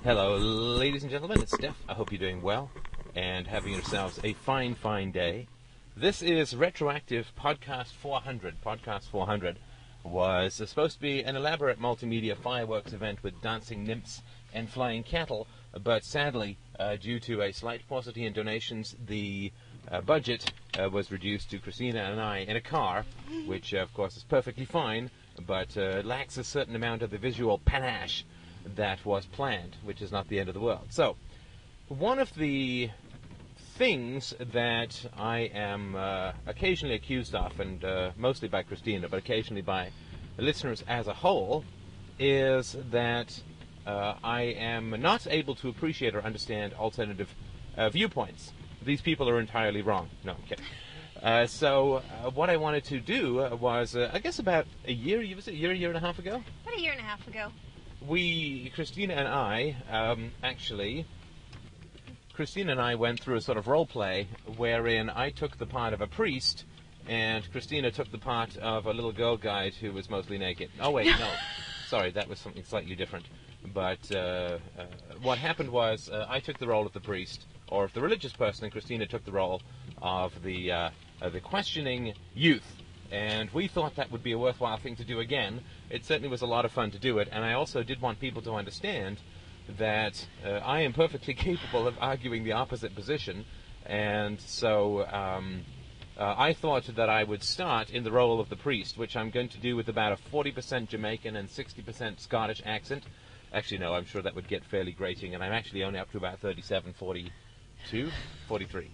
Hello, ladies and gentlemen, it's Steph. I hope you're doing well and having yourselves a fine, fine day. This is Retroactive Podcast 400. Podcast 400 was supposed to be an elaborate multimedia fireworks event with dancing nymphs and flying cattle, but sadly, due to a slight paucity in donations, the budget was reduced to Christina and I in a car, which of course is perfectly fine, but lacks a certain amount of the visual panache that was planned, which is not the end of the world. So, one of the things that I am occasionally accused of, and mostly by Christina, but occasionally by listeners as a whole, is that I am not able to appreciate or understand alternative viewpoints. These people are entirely wrong. No, I'm kidding. So what I wanted to do was, I guess about a year and a half ago? About a year and a half ago. Christina and I, Christina and I went through a sort of role play wherein I took the part of a priest and Christina took the part of a little girl guide who was mostly naked. Oh wait, no. Sorry, that was something slightly different. But what happened was I took the role of the priest, or of the religious person, and Christina took the role of the questioning youth. And we thought that would be a worthwhile thing to do again. It certainly was a lot of fun to do it, and I also did want people to understand that I am perfectly capable of arguing the opposite position, and so I thought that I would start in the role of the priest, which I'm going to do with about a 40% Jamaican and 60% Scottish accent. Actually, no, I'm sure that would get fairly grating, and I'm actually only up to about 37, 42, 43.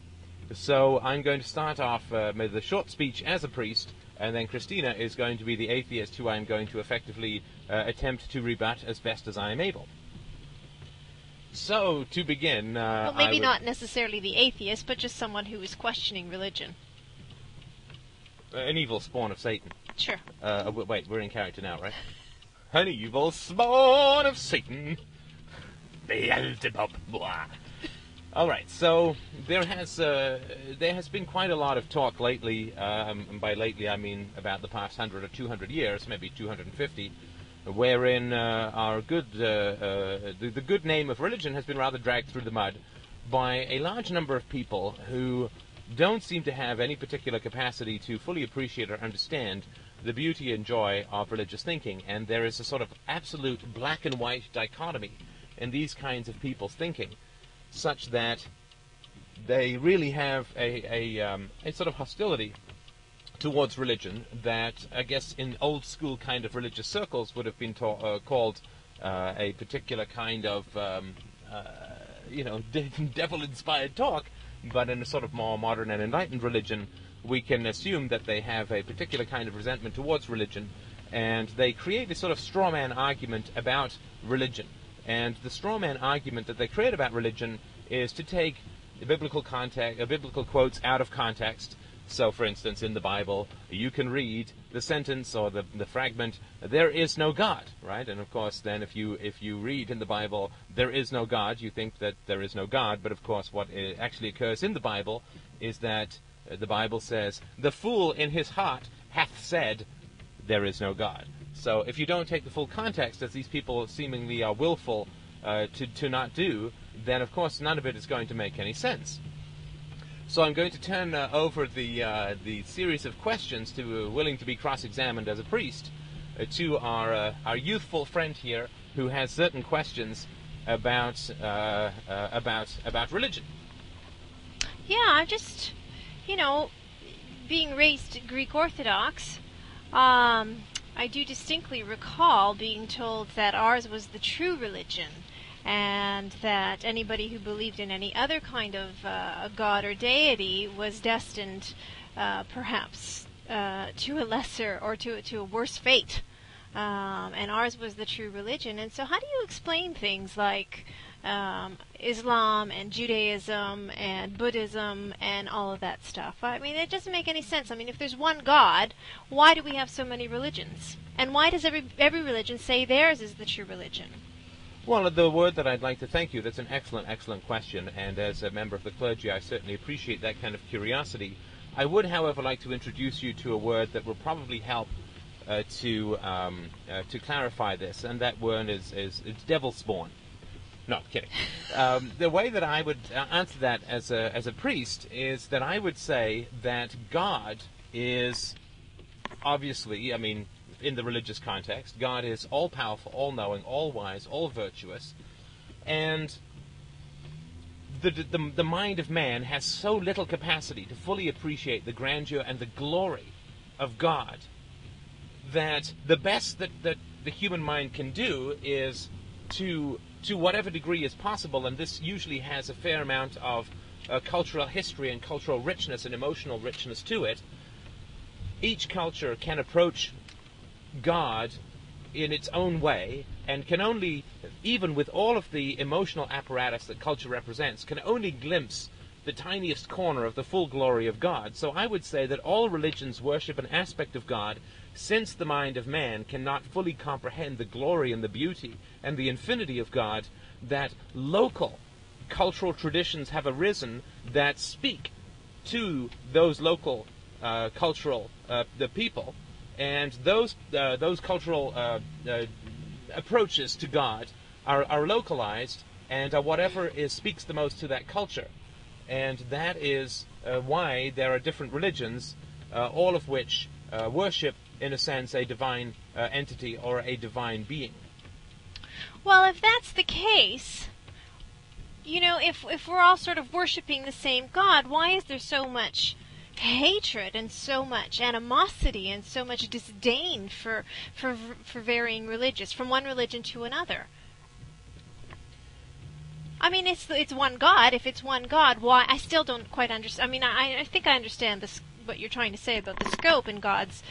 So I'm going to start off with a short speech as a priest, and then Christina is going to be the atheist who I'm going to effectively attempt to rebut as best as I am able. So, to begin... well, maybe not necessarily the atheist, but just someone who is questioning religion. An evil spawn of Satan. Sure. Wait, we're in character now, right? An evil spawn of Satan. Beelzebub. Blah. All right, so there has been quite a lot of talk lately, and by lately I mean about the past 100 or 200 years, maybe 250, wherein our the good name of religion has been rather dragged through the mud by a large number of people who don't seem to have any particular capacity to fully appreciate or understand the beauty and joy of religious thinking, and there is a sort of absolute black and white dichotomy in these kinds of people's thinking, such that they really have a sort of hostility towards religion that, I guess, in old school kind of religious circles would have been called a particular kind of, devil-inspired talk, but in a sort of more modern and enlightened religion, we can assume that they have a particular kind of resentment towards religion, and they create a sort of straw man argument about religion. And the straw man argument that they create about religion is to take biblical quotes out of context. So, for instance, in the Bible, you can read the sentence or the fragment, "There is no God," right? And of course, then if you read in the Bible, "There is no God," you think that there is no God. But of course, what actually occurs in the Bible is that the Bible says, "The fool in his heart hath said, there is no God." So if you don't take the full context, as these people seemingly are willful to not do, then of course none of it is going to make any sense. So I'm going to turn over the series of questions to willing to be cross-examined as a priest to our youthful friend here, who has certain questions about religion. Yeah, I'm just, being raised Greek Orthodox, I do distinctly recall being told that ours was the true religion, and that anybody who believed in any other kind of god or deity was destined, perhaps, to a lesser or to a worse fate. And ours was the true religion. And so how do you explain things like Islam and Judaism and Buddhism and all of that stuff? I mean, it doesn't make any sense. I mean, if there's one God, why do we have so many religions? And why does every religion say theirs is the true religion? Well, the word that I'd like to thank you, that's an excellent, excellent question, and as a member of the clergy, I certainly appreciate that kind of curiosity. I would, however, like to introduce you to a word that will probably help to clarify this, and that word is devil spawn. No, I'm kidding. The way that I would answer that as a priest is that I would say that God is obviously, I mean, in the religious context, God is all-powerful, all-knowing, all-wise, all-virtuous, and the mind of man has so little capacity to fully appreciate the grandeur and the glory of God that the best that the human mind can do is to whatever degree is possible, and this usually has a fair amount of cultural history and cultural richness and emotional richness to it. Each culture can approach God in its own way, and can only, even with all of the emotional apparatus that culture represents, can only glimpse the tiniest corner of the full glory of God. So I would say that all religions worship an aspect of God, since the mind of man cannot fully comprehend the glory and the beauty and the infinity of God, that local cultural traditions have arisen that speak to those local cultural the people, and those cultural approaches to God are localized and are whatever speaks the most to that culture. And that is why there are different religions, all of which worship, in a sense, a divine entity or a divine being. Well, if that's the case, if we're all sort of worshiping the same God, why is there so much hatred and so much animosity and so much disdain for varying religions, from one religion to another? I mean, it's one God. If it's one God, why? I still don't quite understand. I mean, I think I understand what you're trying to say about the scope and God's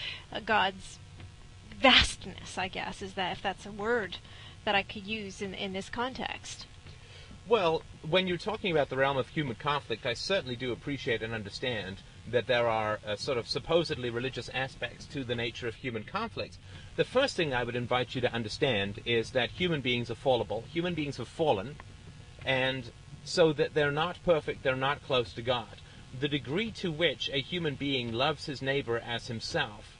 vastness, I guess, is that, if that's a word that I could use in this context. Well, when you're talking about the realm of human conflict, I certainly do appreciate and understand that there are sort of supposedly religious aspects to the nature of human conflict. The first thing I would invite you to understand is that human beings are fallible. Human beings have fallen, and so that they're not perfect, they're not close to God. The degree to which a human being loves his neighbor as himself,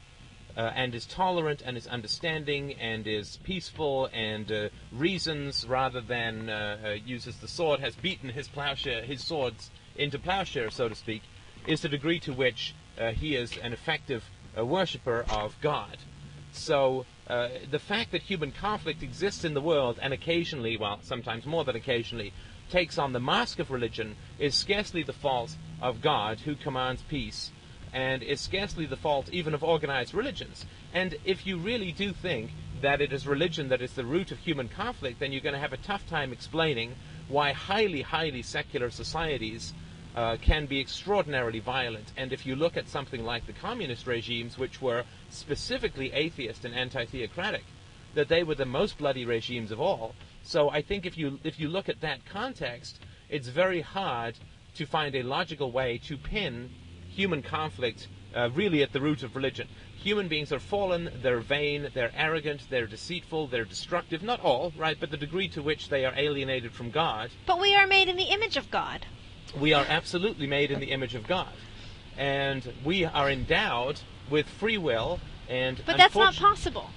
and is tolerant and is understanding and is peaceful and reasons rather than uses the sword, has beaten his swords into plowshare, so to speak, is the degree to which he is an effective worshipper of God. So the fact that human conflict exists in the world and occasionally, well, sometimes more than occasionally, takes on the mask of religion is scarcely the fault of God, who commands peace, and is scarcely the fault even of organized religions. And if you really do think that it is religion that is the root of human conflict, then you're going to have a tough time explaining why highly, highly secular societies can be extraordinarily violent. And if you look at something like the communist regimes, which were specifically atheist and anti-theocratic, that they were the most bloody regimes of all. So I think if you look at that context, it's very hard to find a logical way to pin human conflict really at the root of religion. Human beings are fallen, they're vain, they're arrogant, they're deceitful, they're destructive. Not all, right, but the degree to which they are alienated from God. But we are made in the image of God. We are absolutely made in the image of God. And we are endowed with free will. But that's not possible.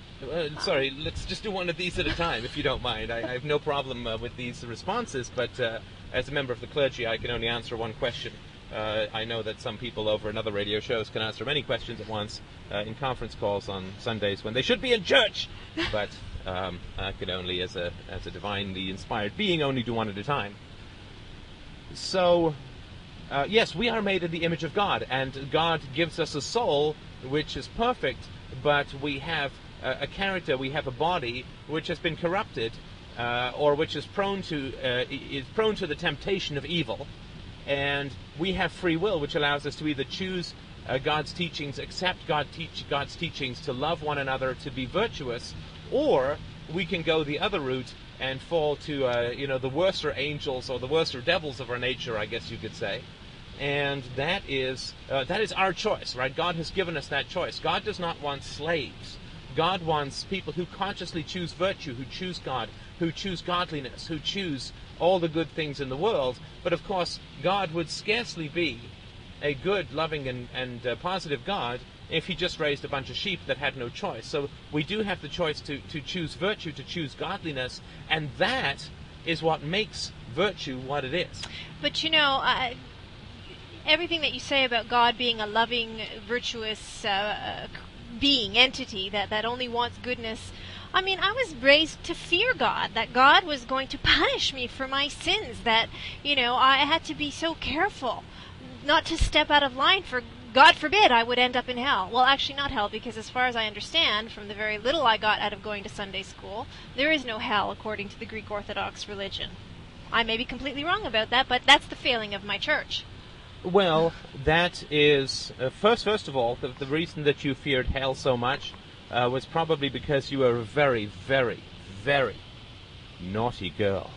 Sorry, let's just do one of these at a time, if you don't mind. I have no problem with these responses, but as a member of the clergy, I can only answer one question. I know that some people over in other radio shows can answer many questions at once in conference calls on Sundays when they should be in church. But I could only, as a divinely inspired being, only do one at a time. So, yes, we are made in the image of God, and God gives us a soul which is perfect, but we have a character, we have a body which has been corrupted, or which is prone to the temptation of evil. And we have free will, which allows us to either choose God's teachings, accept God's teachings, to love one another, to be virtuous, or we can go the other route and fall to the worser angels or the worser devils of our nature, I guess you could say. And that is our choice, right? God has given us that choice. God does not want slaves. God wants people who consciously choose virtue, who choose God, who choose godliness, who choose all the good things in the world. But of course, God would scarcely be a good, loving, and positive God if he just raised a bunch of sheep that had no choice. So we do have the choice to choose virtue, to choose godliness, and that is what makes virtue what it is. But everything that you say about God being a loving, virtuous being, entity, that only wants goodness. I mean, I was raised to fear God, that God was going to punish me for my sins, that, I had to be so careful not to step out of line, for God forbid I would end up in hell. Well, actually not hell, because as far as I understand, from the very little I got out of going to Sunday school, there is no hell according to the Greek Orthodox religion. I may be completely wrong about that, but that's the failing of my church. Well, that is, first of all, the reason that you feared hell so much was probably because you were a very, very, very naughty girl.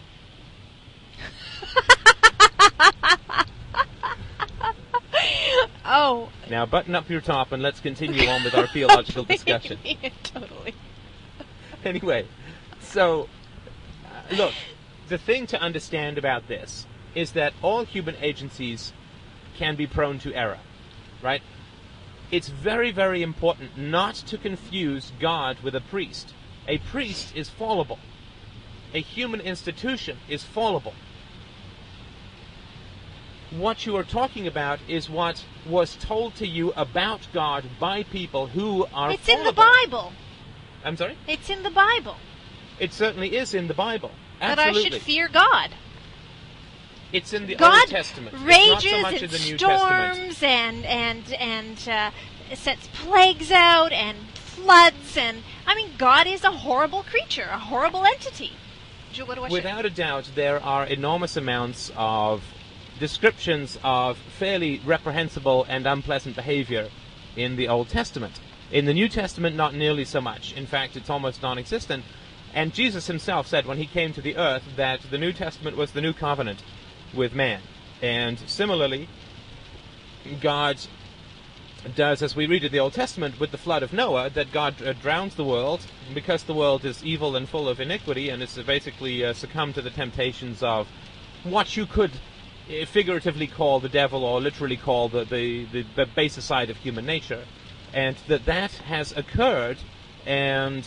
Oh. Now button up your top and let's continue on with our theological discussion. Totally. Anyway, so, look, the thing to understand about this is that all human agencies can be prone to error, right? It's very, very important not to confuse God with a priest. A priest is fallible. A human institution is fallible. What you are talking about is what was told to you about God by people who are It's fallible. in the Bible. I'm sorry? It's in the Bible. It certainly is in the Bible. That Absolutely. I should fear God. It's in the God Old Testament. rages It's not so much in and the New Testament. storms and sets plagues out and floods and God is a horrible creature, a horrible entity. Without a doubt, there are enormous amounts of descriptions of fairly reprehensible and unpleasant behavior in the Old Testament. In the New Testament, not nearly so much. In fact, it's almost non-existent. And Jesus himself said when he came to the earth that the New Testament was the new covenant with man. And similarly, God does, as we read in the Old Testament with the flood of Noah, that God drowns the world because the world is evil and full of iniquity and is basically succumbed to the temptations of what you could figuratively call the devil, or literally call the baser side of human nature, and that has occurred, and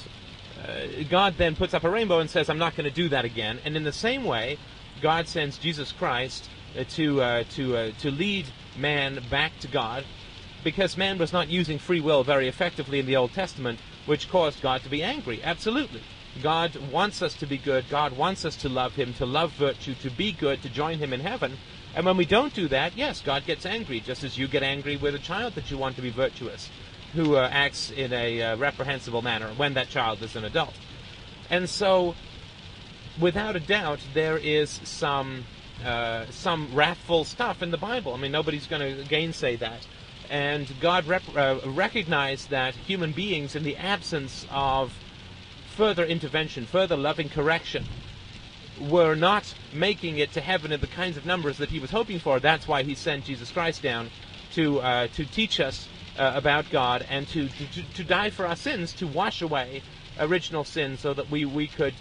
God then puts up a rainbow and says, I'm not going to do that again. And in the same way, God sends Jesus Christ to lead man back to God, because man was not using free will very effectively in the Old Testament, which caused God to be angry. Absolutely. God wants us to be good. God wants us to love him, to love virtue, to be good, to join him in heaven. And when we don't do that, yes, God gets angry, just as you get angry with a child that you want to be virtuous, who acts in a reprehensible manner when that child is an adult. And so, without a doubt, there is some wrathful stuff in the Bible. I mean, nobody's going to gainsay that. And God recognized that human beings, in the absence of further intervention, further loving correction, were not making it to heaven in the kinds of numbers that he was hoping for. That's why he sent Jesus Christ down to teach us about God and to die for our sins, to wash away original sin, so that we could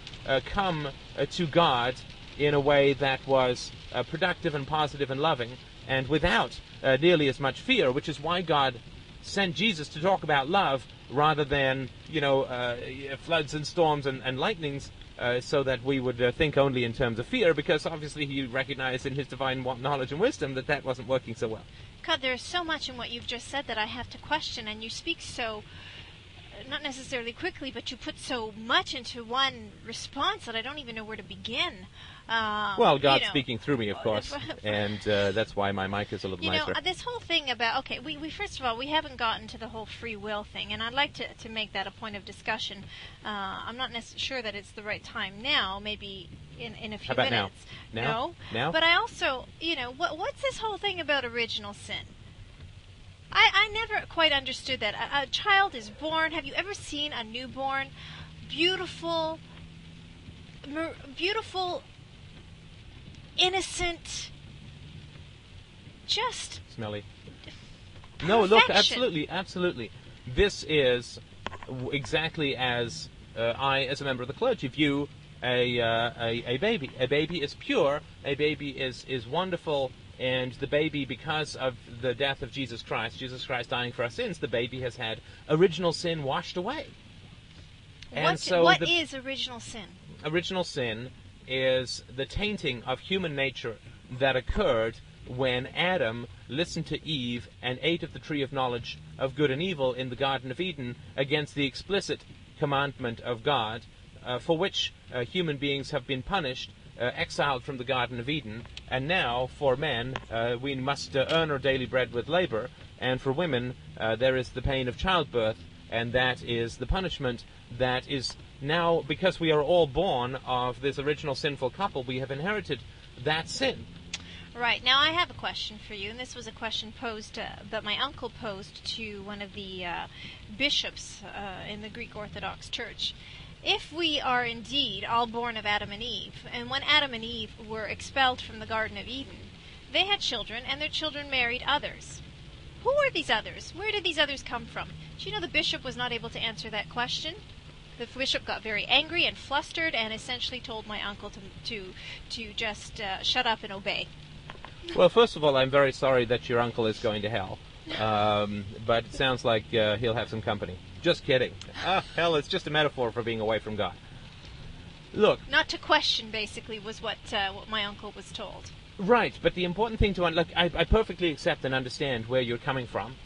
come to God in a way that was productive and positive and loving, and without nearly as much fear, which is why God sent Jesus to talk about love rather than, floods and storms and lightnings, so that we would think only in terms of fear, because obviously he recognized in his divine knowledge and wisdom that wasn't working so well. God, there is so much in what you've just said that I have to question, and you speak so, not necessarily quickly, but you put so much into one response that I don't even know where to begin. Well, God's speaking through me, of course, and that's why my mic is a little nicer. This whole thing about, okay, we first of all, we haven't gotten to the whole free will thing, and I'd like to make that a point of discussion. I'm not sure that it's the right time now, maybe in a few How about minutes. Now? Now? But I also, what's this whole thing about original sin? I never quite understood that. A child is born. Have you ever seen a newborn? Beautiful, innocent, just smelly. perfection. No, look, absolutely. This is exactly as I, as a member of the clergy, view a baby. A baby is pure. A baby is wonderful. And the baby, because of the death of Jesus Christ dying for our sins, the baby has had original sin washed away. And what is original sin? Original sin is the tainting of human nature that occurred when Adam listened to Eve and ate of the tree of knowledge of good and evil in the Garden of Eden against the explicit commandment of God, for which human beings have been punished, exiled from the Garden of Eden. And now, for men, we must earn our daily bread with labor, and for women, there is the pain of childbirth, and that is the punishment that is now, because we are all born of this original sinful couple, we have inherited that sin. Right. Now I have a question for you, and this was a question posed that my uncle posed to one of the bishops in the Greek Orthodox Church. If we are indeed all born of Adam and Eve, and when Adam and Eve were expelled from the Garden of Eden, they had children, and their children married others. Who are these others? Where did these others come from? Do you know the bishop was not able to answer that question? The bishop got very angry and flustered and essentially told my uncle to just shut up and obey. Well, first of all, I'm very sorry that your uncle is going to hell. But it sounds like he'll have some company. Just kidding. Hell, it's just a metaphor for being away from God. Look. Not to question, basically, was what my uncle was told. Right, but the important thing to I perfectly accept and understand where you're coming from.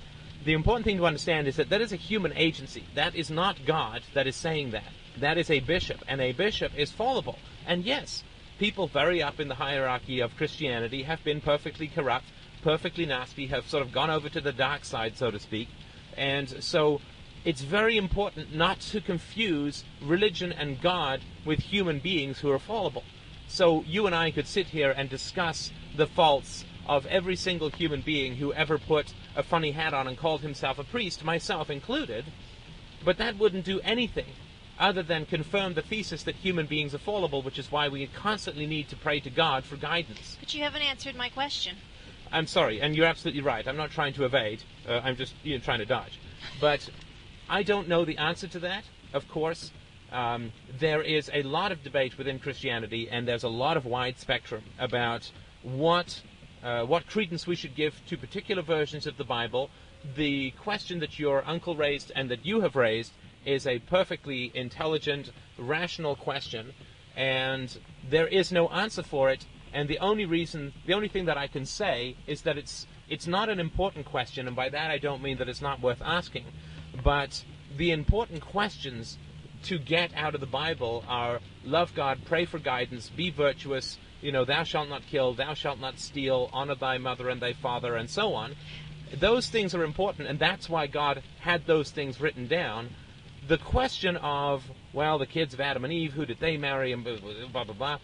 The important thing to understand is that is a human agency. That is not God that is saying that. That is a bishop, and a bishop is fallible. And yes, people very up in the hierarchy of Christianity have been perfectly corrupt, perfectly nasty, have sort of gone over to the dark side, so to speak. And so it's very important not to confuse religion and God with human beings who are fallible. So you and I could sit here and discuss the faults of every single human being who ever put a funny hat on and called himself a priest, myself included, but that wouldn't do anything other than confirm the thesis that human beings are fallible, which is why we constantly need to pray to God for guidance. But you haven't answered my question. I'm sorry, and you're absolutely right. I'm not trying to evade. I'm just trying to dodge. But I don't know the answer to that, of course. There is a lot of debate within Christianity, and there's a lot of wide spectrum about what credence we should give to particular versions of the Bible. The question that your uncle raised and that you have raised is a perfectly intelligent, rational question, and there is no answer for it. And the only thing that I can say is that it's not an important question, and by that I don't mean that it's not worth asking, but the important questions to get out of the Bible are love God, pray for guidance, be virtuous, thou shalt not kill, thou shalt not steal, honor thy mother and thy father, and so on. Those things are important, and that's why God had those things written down. The question of, well, the kids of Adam and Eve, who did they marry, and blah, blah, blah,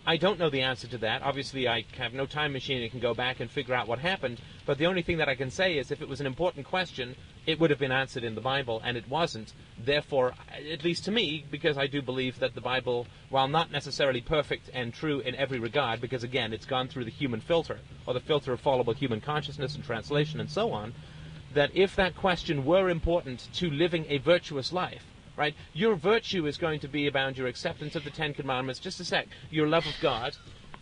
I don't know the answer to that. Obviously, I have no time machine and can go back and figure out what happened, but the only thing that I can say is if it was an important question, it would have been answered in the Bible, and it wasn't. Therefore, at least to me, because I do believe that the Bible, while not necessarily perfect and true in every regard, because again, it's gone through the human filter, or the filter of fallible human consciousness and translation and so on, that if that question were important to living a virtuous life, right, your virtue is going to be about your acceptance of the Ten Commandments, just a sec, your love of God,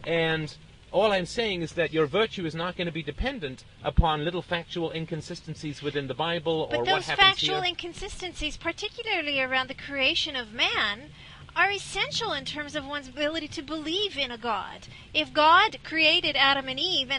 and all I'm saying is that your virtue is not going to be dependent upon little factual inconsistencies within the Bible or what happens here. But those factual inconsistencies, particularly around the creation of man, are essential in terms of one's ability to believe in a God. If God created Adam and Eve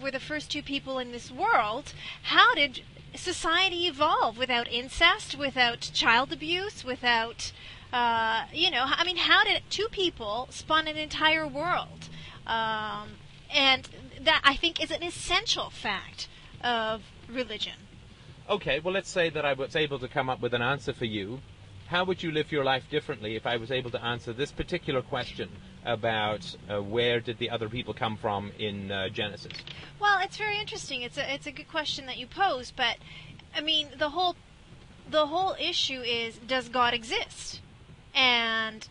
were the first two people in this world, how did society evolve without incest, without child abuse, without, how did two people spawn an entire world? And that, I think, is an essential fact of religion. Okay, well, let's say that I was able to come up with an answer for you. How would you live your life differently if I was able to answer this particular question about where did the other people come from in Genesis? Well, it's very interesting. It's a good question that you pose, but I mean the whole issue is, does God exist? And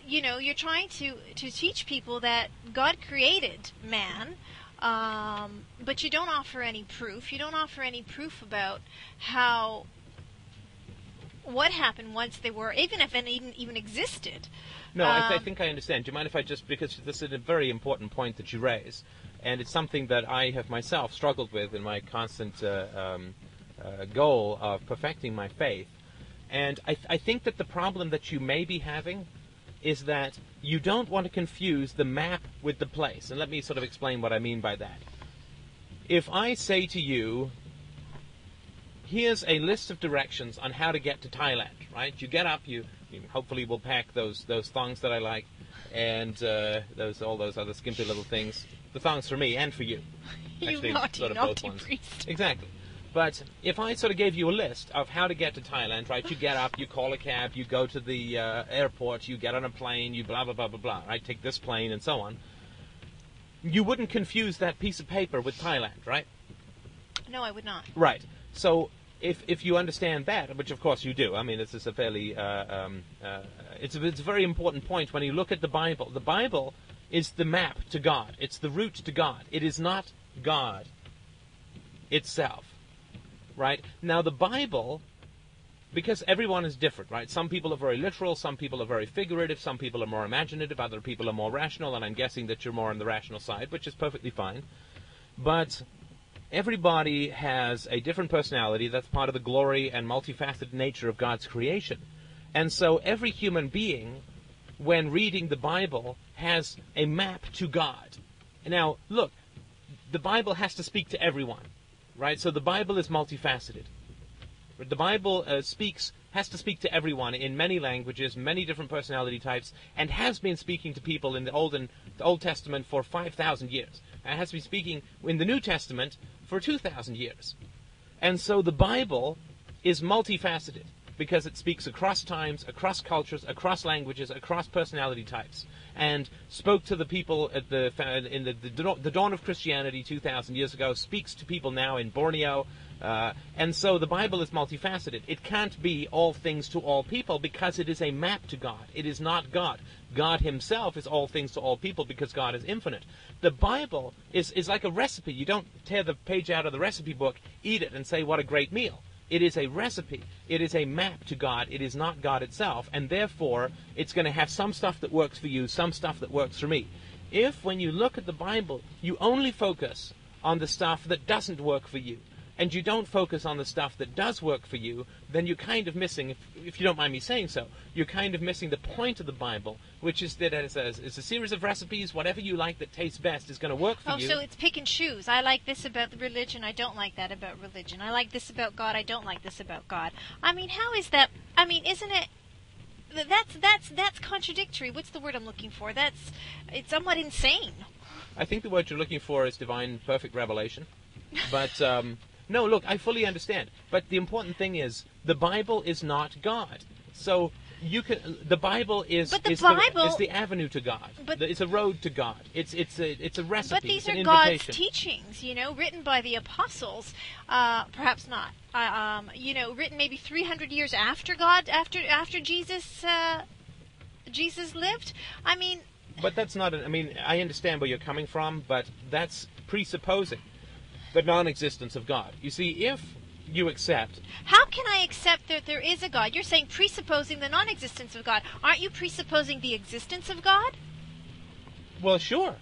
you're trying to teach people that God created man, but you don't offer any proof. You don't offer any proof about what happened once they were, even if any even existed. No, I think I understand. Do you mind if I just, because this is a very important point that you raise, and it's something that I have myself struggled with in my constant goal of perfecting my faith. And I think that the problem that you may be having is that you don't want to confuse the map with the place. And let me sort of explain what I mean by that. If I say to you, here's a list of directions on how to get to Thailand, right? You get up, you hopefully will pack those thongs that I like, and all those other skimpy little things. The thongs for me and for you. Actually, You naughty, sort of naughty both ones. priest. Exactly. But if I sort of gave you a list of how to get to Thailand, right? You get up, you call a cab, you go to the airport, you get on a plane, you blah, blah, blah, blah, blah, right? Take this plane and so on. You wouldn't confuse that piece of paper with Thailand, right? No, I would not. Right. So if you understand that, which of course you do, I mean, this is a fairly, it's a very important point when you look at the Bible. The Bible is the map to God. It's the route to God. It is not God itself. Right? Now the Bible, because everyone is different, right? Some people are very literal, some people are very figurative, some people are more imaginative, other people are more rational, and I'm guessing that you're more on the rational side, which is perfectly fine. But everybody has a different personality. That's part of the glory and multifaceted nature of God's creation. And so every human being, when reading the Bible, has a map to God. Now, look, the Bible has to speak to everyone. Right, so the Bible is multifaceted. The Bible has to speak to everyone in many languages, many different personality types, and has been speaking to people in the Old Testament for 5,000 years. And has been speaking in the New Testament for 2,000 years. And so the Bible is multifaceted because it speaks across times, across cultures, across languages, across personality types, and spoke to the people at in the dawn of Christianity 2,000 years ago, speaks to people now in Borneo, and so the Bible is multifaceted. It can't be all things to all people because it is a map to God. It is not God. God himself is all things to all people because God is infinite. The Bible is like a recipe. You don't tear the page out of the recipe book, eat it, and say, what a great meal. It is a recipe. It is a map to God. It is not God itself. And therefore, it's going to have some stuff that works for you, some stuff that works for me. If, when you look at the Bible, you only focus on the stuff that doesn't work for you, and you don't focus on the stuff that does work for you, then you're kind of missing, if you don't mind me saying so, you're kind of missing the point of the Bible, which is that it's a series of recipes. Whatever you like that tastes best is going to work for you. Oh, so it's pick and choose. I like this about the religion. I don't like that about religion. I like this about God. I don't like this about God. I mean, how is that? I mean, isn't it? That's contradictory. What's the word I'm looking for? It's somewhat insane. I think the word you're looking for is divine perfect revelation. But no, look, I fully understand. But the important thing is the Bible is not God. So the Bible is the avenue to God. It's a road to God. It's a recipe. But these it's are God's teachings, written by the apostles. Perhaps not. Written maybe 300 years after God, after Jesus lived. I mean. But that's not. I understand where you're coming from, but that's presupposing the non-existence of God. You see, if you accept... How can I accept that there is a God? You're saying presupposing the non-existence of God. Aren't you presupposing the existence of God? Well, sure.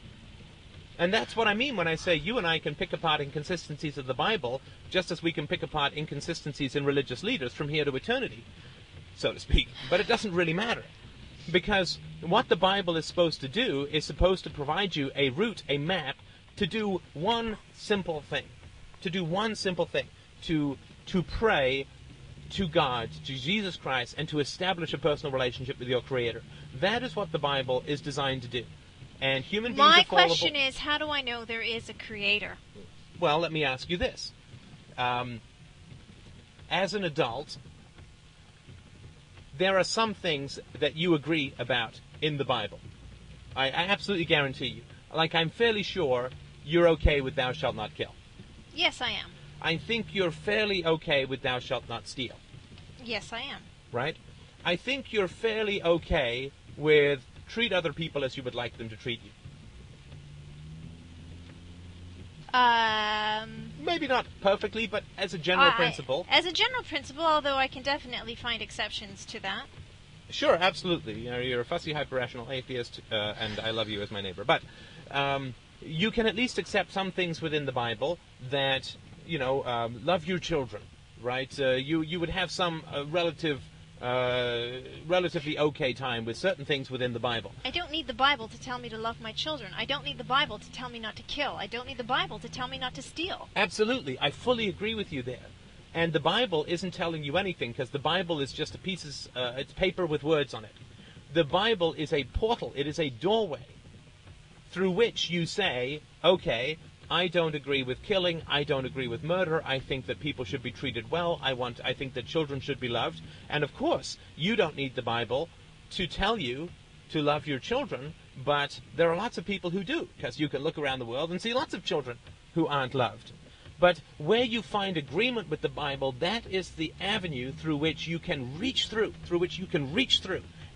And that's what I mean when I say you and I can pick apart inconsistencies of the Bible, just as we can pick apart inconsistencies in religious leaders from here to eternity, so to speak. But it doesn't really matter. Because what the Bible is supposed to do is supposed to provide you a route, a map, to do one simple thing. To pray to God, to Jesus Christ, and to establish a personal relationship with your Creator. That is what the Bible is designed to do. And human beings My are fallible. question is, how do I know there is a Creator? Well, let me ask you this. As an adult, there are some things that you agree about in the Bible. I absolutely guarantee you. Like, I'm fairly sure you're okay with thou shalt not kill. Yes, I am. I think you're fairly okay with thou shalt not steal. Yes, I am. Right? I think you're fairly okay with treat other people as you would like them to treat you. Maybe not perfectly, but as a general principle. As a general principle, although I can definitely find exceptions to that. Sure, absolutely. You're a fussy, hyper-rational atheist, and I love you as my neighbor. But you can at least accept some things within the Bible that, love your children, right? You would have some relative relatively okay time with certain things within the Bible. I don't need the Bible to tell me to love my children. I don't need the Bible to tell me not to kill. I don't need the Bible to tell me not to steal. Absolutely. I fully agree with you there. And the Bible isn't telling you anything, because the Bible is just it's paper with words on it. The Bible is a portal. It is a doorway through which you say, okay, I don't agree with killing. I don't agree with murder. I think that people should be treated well. I think that children should be loved. And of course, you don't need the Bible to tell you to love your children, but there are lots of people who do, because you can look around the world and see lots of children who aren't loved. But where you find agreement with the Bible, that is the avenue through which you can reach through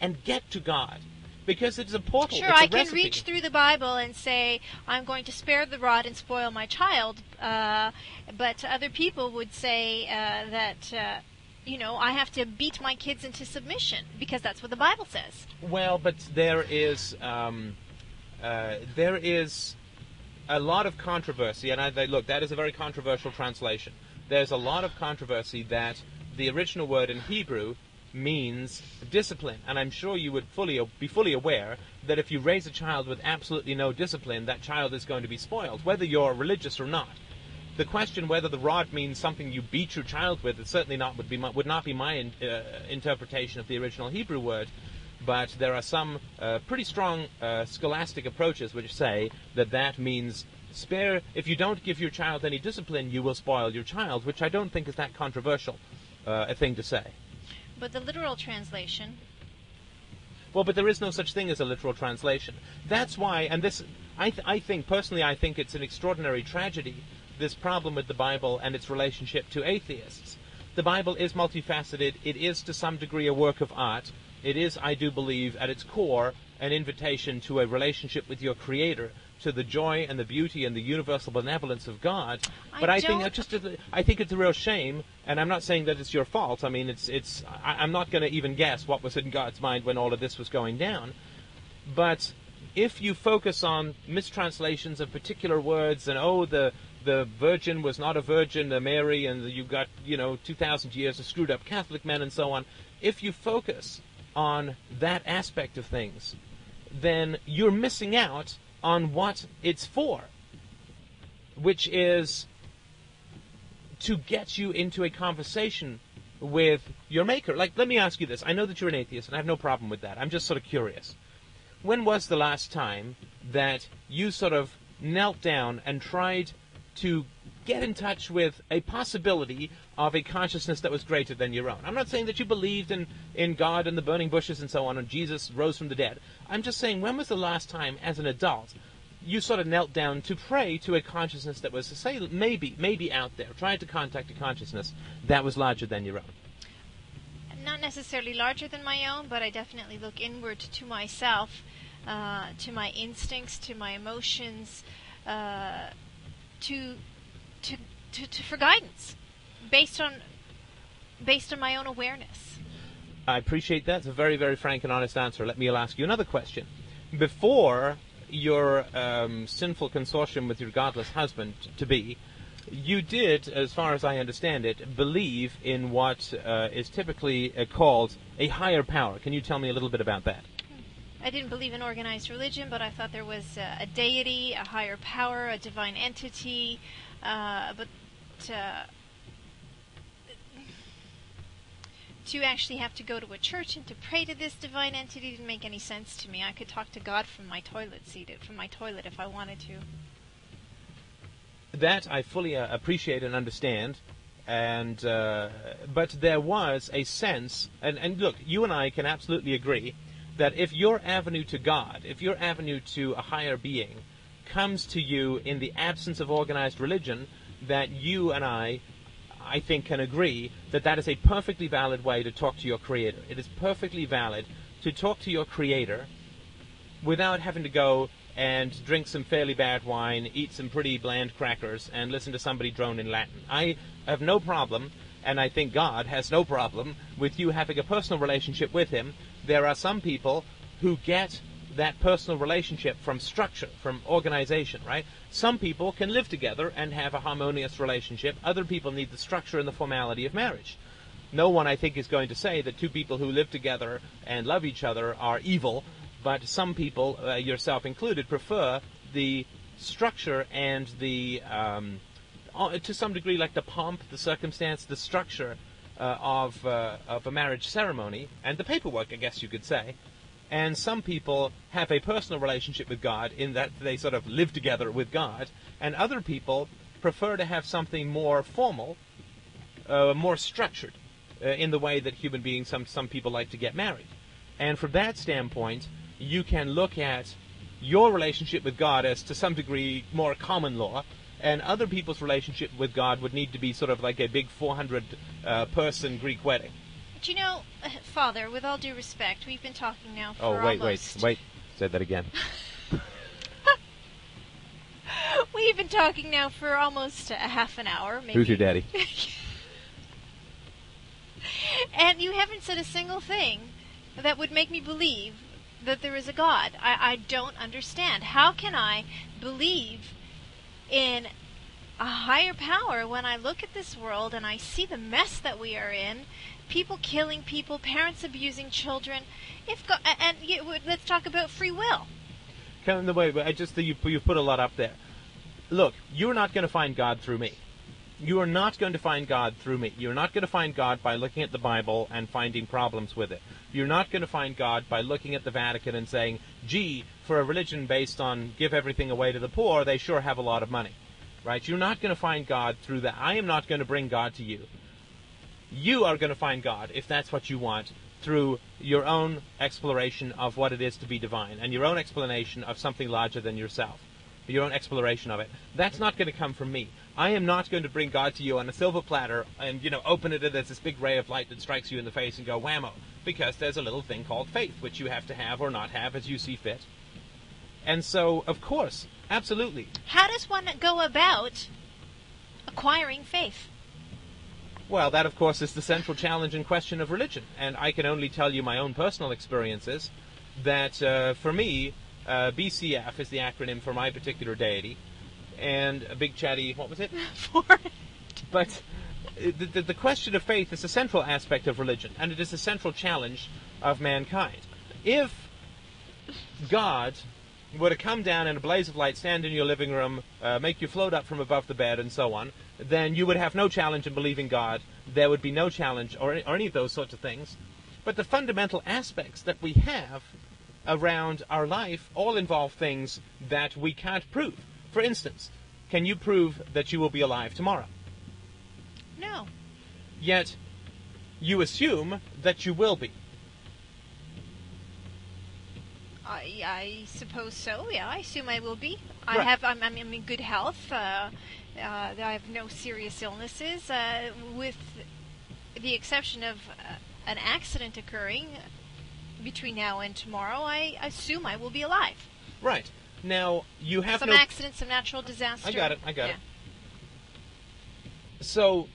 and get to God. Because it's a portal. Sure, it's a I can recipe. reach through the Bible and say, I'm going to spare the rod and spoil my child, but other people would say that, I have to beat my kids into submission, because that's what the Bible says. Well, but there is a lot of controversy, and look, that is a very controversial translation. There's a lot of controversy that the original word in Hebrew means discipline, and I'm sure you would be fully aware that if you raise a child with absolutely no discipline, that child is going to be spoiled, whether you're religious or not. The question whether the rod means something you beat your child with, it certainly would not be my interpretation of the original Hebrew word. But there are some pretty strong scholastic approaches which say that means if you don't give your child any discipline, you will spoil your child, which I don't think is that controversial a thing to say. But the literal translation... Well, but there is no such thing as a literal translation. That's why, and this, I think it's an extraordinary tragedy, this problem with the Bible and its relationship to atheists. The Bible is multifaceted. It is to some degree a work of art. It is, I do believe, at its core, an invitation to a relationship with your Creator, to the joy and the beauty and the universal benevolence of God. But I think it's a real shame, and I'm not saying that it's your fault. I mean, I'm not going to even guess what was in God's mind when all of this was going down. But if you focus on mistranslations of particular words, and the virgin was not a virgin, Mary, and you've got 2,000 years of screwed up Catholic men and so on. If you focus on that aspect of things, then you're missing out on what it's for, which is to get you into a conversation with your Maker. Like, let me ask you this. I know that you're an atheist, and I have no problem with that. I'm just sort of curious. When was the last time that you sort of knelt down and tried to get in touch with a possibility of a consciousness that was greater than your own? I'm not saying that you believed in God and the burning bushes and so on, and Jesus rose from the dead. I'm just saying, when was the last time, as an adult, you sort of knelt down to pray to a consciousness that was, say, maybe out there, tried to contact a consciousness that was larger than your own? Not necessarily larger than my own, but I definitely look inward to myself, to my instincts, to my emotions, for guidance, based on my own awareness. I appreciate that. It's a very, very frank and honest answer. Let me ask you another question. Before your sinful consortium with your godless husband-to-be, you did, as far as I understand it, believe in what is typically called a higher power. Can you tell me a little bit about that? I didn't believe in organized religion, but I thought there was a deity, a higher power, a divine entity, to actually have to go to a church and to pray to this divine entity didn't make any sense to me. I could talk to God from my toilet if I wanted to. That I fully appreciate and understand, and but there was a sense, and look, you and I can absolutely agree that if your avenue to God, if your avenue to a higher being comes to you in the absence of organized religion, that you and I think, can agree that that is a perfectly valid way to talk to your Creator. It is perfectly valid to talk to your Creator without having to go and drink some fairly bad wine, eat some pretty bland crackers, and listen to somebody drone in Latin. I have no problem, and I think God has no problem, with you having a personal relationship with Him. There are some people who get that personal relationship from structure, from organization, right? Some people can live together and have a harmonious relationship. Other people need the structure and the formality of marriage. No one, I think, is going to say that two people who live together and love each other are evil, but some people, yourself included, prefer the structure and the, to some degree, like the pomp, the circumstance, the structure of a marriage ceremony, and the paperwork, I guess you could say. And some people have a personal relationship with God in that they sort of live together with God, and other people prefer to have something more formal, more structured, in the way that human beings, some people like to get married. And from that standpoint, you can look at your relationship with God as to some degree more common law, and other people's relationship with God would need to be sort of like a big 400-person Greek wedding. But you know, Father, with all due respect, we've been talking now for wait. Say that again. We've been talking now for almost a half an hour. Maybe. Who's your daddy? And you haven't said a single thing that would make me believe that there is a God. I don't understand. How can I believe in a higher power when I look at this world and I see the mess that we are in? People killing people, parents abusing children. Let's talk about free will. Kind of the way, I just think you put a lot up there. Look, you're not going to find God through me. You are not going to find God through me. You're not going to find God by looking at the Bible and finding problems with it. You're not going to find God by looking at the Vatican and saying, gee, for a religion based on give everything away to the poor, they sure have a lot of money. Right? You're not going to find God through that. I am not going to bring God to you. You are going to find God, if that's what you want, through your own exploration of what it is to be divine, and your own explanation of something larger than yourself. Your own exploration of it. That's not going to come from me. I am not going to bring God to you on a silver platter and, open it as this big ray of light that strikes you in the face and go whammo, because there's a little thing called faith, which you have to have or not have as you see fit. And so, of course, absolutely. How does one go about acquiring faith? Well, that, of course, is the central challenge and question of religion. And I can only tell you my own personal experiences that, for me, BCF is the acronym for my particular deity, and a big chatty, what was it? But the question of faith is a central aspect of religion, and it is a central challenge of mankind. If God were to come down in a blaze of light, stand in your living room, make you float up from above the bed, and so on, then you would have no challenge in believing God. There would be no challenge or any of those sorts of things. But the fundamental aspects that we have around our life all involve things that we can't prove. For instance, can you prove that you will be alive tomorrow? No. Yet, you assume that you will be. I suppose so, yeah. I assume I will be. Right. I'm in good health. I have no serious illnesses, with the exception of an accident occurring between now and tomorrow. I assume I will be alive. Right. Now, you have some accident, some natural disaster. I got it. So,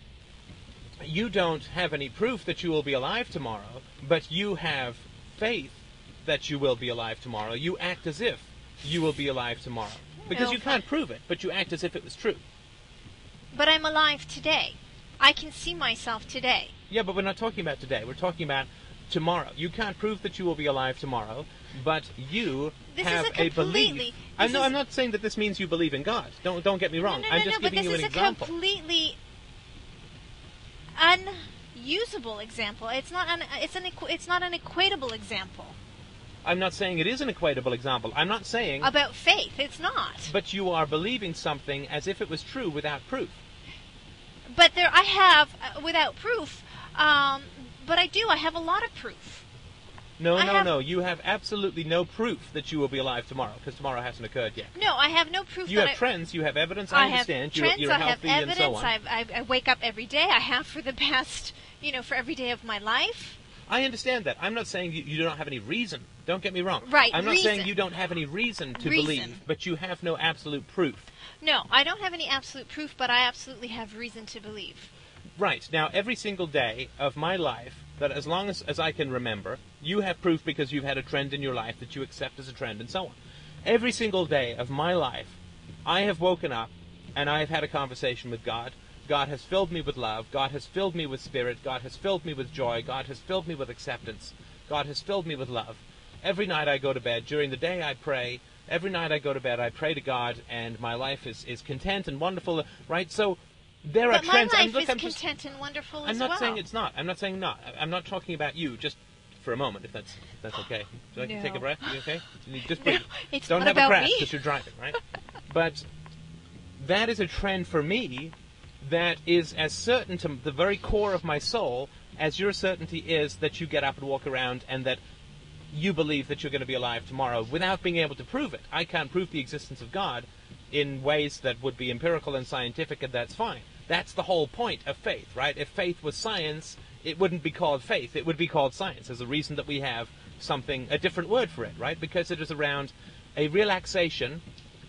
you don't have any proof that you will be alive tomorrow, but you have faith that you will be alive tomorrow. You act as if you will be alive tomorrow. Because you can't prove it, but you act as if it was true. But I'm alive today. I can see myself today. Yeah, but we're not talking about today. We're talking about tomorrow. You can't prove that you will be alive tomorrow, but you have a belief. I'm not saying that this means you believe in God. Don't get me wrong. I'm just giving you an example. But this is a completely unusable example. It's not an equatable example. I'm not saying it is an equatable example. I'm not saying about faith. It's not. But you are believing something as if it was true without proof. But I have without proof. But I have a lot of proof. No. You have absolutely no proof that you will be alive tomorrow, because tomorrow hasn't occurred yet. No, I have no proof. You have trends, you have evidence, I understand. You're healthy I have evidence, and so on. I wake up every day. I have for the past, for every day of my life. I understand that. I'm not saying you don't have any reason. Don't get me wrong. Right, I'm not saying you don't have any reason to believe, but you have no absolute proof. No, I don't have any absolute proof, but I absolutely have reason to believe. Right. Now, every single day of my life, that as long as I can remember, you have proof because you've had a trend in your life that you accept as a trend and so on. Every single day of my life, I have woken up and I have had a conversation with God God has filled me with love. God has filled me with spirit. God has filled me with joy. God has filled me with acceptance. God has filled me with love. Every night I go to bed. During the day I pray. Every night I go to bed, I pray to God, and my life is content and wonderful, right? So there are trends. But my life is content and wonderful as well. I'm not saying it's not. I'm not saying not. I'm not talking about you, just for a moment, if that's okay. So I can take a breath? You okay? Just breathe. It's Don't not have a about crash me. because you're driving, right? But that is a trend for me that is as certain to the very core of my soul as your certainty is that you get up and walk around and that you believe that you're going to be alive tomorrow without being able to prove it. I can't prove the existence of God in ways that would be empirical and scientific, and that's fine. That's the whole point of faith, right? If faith was science, it wouldn't be called faith. It would be called science. There's a reason that we have a different word for it, right? Because it is around a relaxation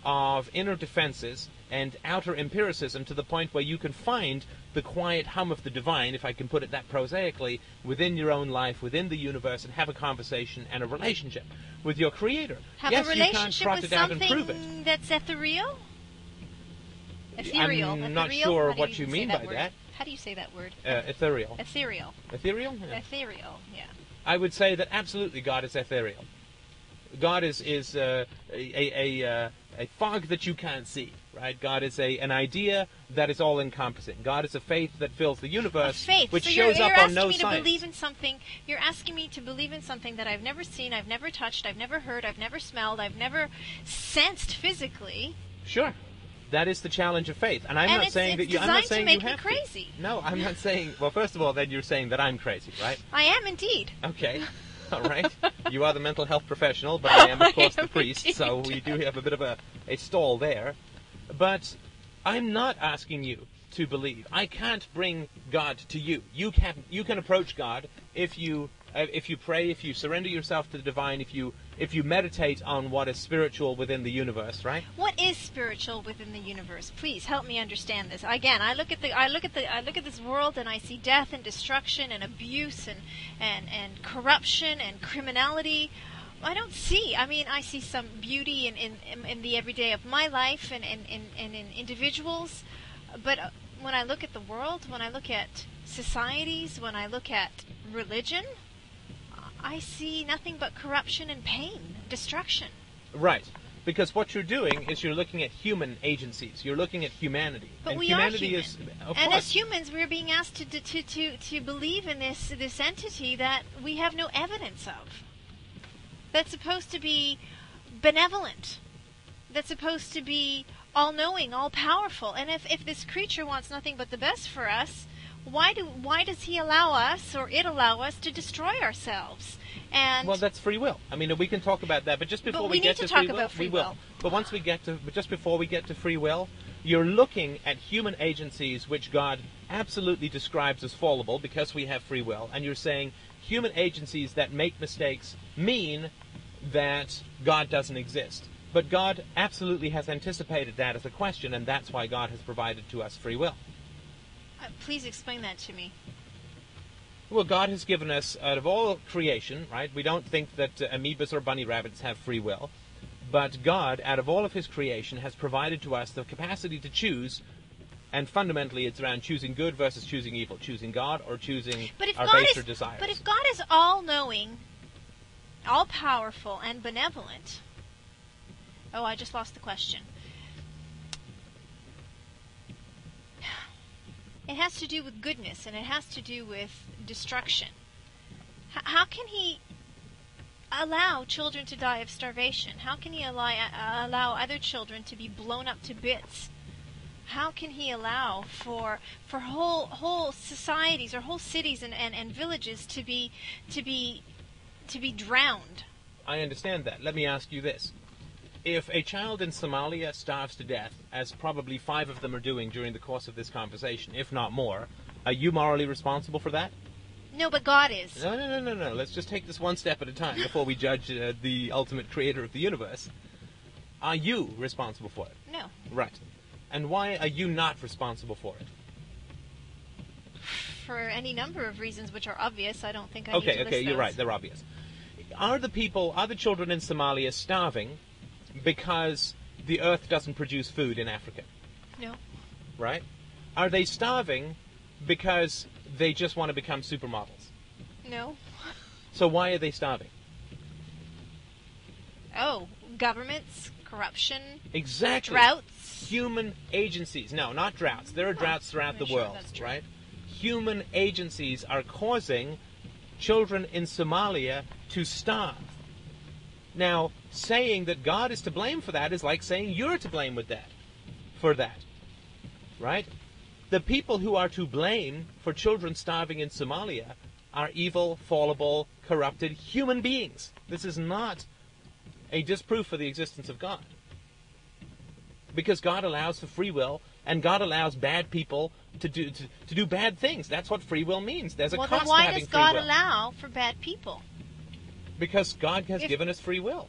of inner defenses and outer empiricism to the point where you can find the quiet hum of the divine, if I can put it that prosaically, within your own life, within the universe, and have a conversation and a relationship with your Creator. Have yes, a relationship you can't trot with it out and prove it. something that's ethereal? Ethereal. I'm not Ethereal? sure How do what you you mean by word? that. How do you say that word? Ethereal. Ethereal. Ethereal? Yeah. Ethereal, yeah. I would say that absolutely God is ethereal. God is a fog that you can't see, right? God is an idea that is all-encompassing. God is a faith that fills the universe, which so shows you're up on no asking me science. to believe in something. You're asking me to believe in something that I've never seen, I've never touched, I've never heard, I've never smelled, I've never sensed physically. Sure. That is the challenge of faith. And I'm not saying that you have to. It's designed to make me crazy. No, I'm not saying. Well, first of all, then you're saying that I'm crazy, right? I am indeed. Okay. All right. You are the mental health professional, but I am, of course, the priest, indeed. so we do have a bit of a stall there. But I'm not asking you to believe. I can't bring God to you. You can approach God if you pray, if you surrender yourself to the divine, if you meditate on what is spiritual within the universe, right? What is spiritual within the universe? Please help me understand this. Again, I look at this world and I see death and destruction and abuse and corruption and criminality. I don't see. I mean, I see some beauty in the everyday of my life and in individuals, but when I look at the world, when I look at societies, when I look at religion, I see nothing but corruption and pain, destruction. Right. Because what you're doing is you're looking at human agencies. You're looking at humanity. But and we humanity are human. is, of and course. as humans, we're being asked to believe in this entity that we have no evidence of. That's supposed to be benevolent. That's supposed to be all-knowing, all-powerful. And if this creature wants nothing but the best for us, why does he allow us, or it allow us, to destroy ourselves? And well, that's free will. I mean, we can talk about that, but just before we get to free will, we will. But just before we get to free will, you're looking at human agencies which God absolutely describes as fallible because we have free will, and you're saying human agencies that make mistakes mean that God doesn't exist. But God absolutely has anticipated that as a question, and that's why God has provided to us free will. Please explain that to me. Well, God has given us, out of all creation, right? We don't think that amoebas or bunny rabbits have free will. But God, out of all of his creation, has provided to us the capacity to choose, and fundamentally it's around choosing good versus choosing evil, choosing God or choosing our baser desires. But if God is all-knowing, all-powerful, and benevolent... Oh, I just lost the question. It has to do with goodness, and it has to do with destruction. How can he allow children to die of starvation? How can he allow other children to be blown up to bits? How can he allow for whole societies or whole cities and villages to be drowned? I understand that. Let me ask you this. If a child in Somalia starves to death, as probably 5 of them are doing during the course of this conversation, if not more, are you morally responsible for that? No, but God is. No. Let's just take this one step at a time before we judge the ultimate creator of the universe. Are you responsible for it? No. Right. And why are you not responsible for it? For any number of reasons which are obvious. I don't think I need to list Okay, you're those. right. They're obvious. Are the children in Somalia starving because the earth doesn't produce food in Africa? No. Right? Are they starving because they just want to become supermodels? No. So why are they starving? Oh, governments, corruption, Exactly. droughts. Human agencies. No, not droughts. There are droughts throughout the world, right? Human agencies are causing children in Somalia to starve. Now, saying that God is to blame for that is like saying you're to blame for that, right? The people who are to blame for children starving in Somalia are evil, fallible, corrupted human beings. This is not a disproof for the existence of God. Because God allows for free will, and God allows bad people to do bad things. That's what free will means. There's a cost to having free will. Well, then why does God allow for bad people? Because God has given us free will.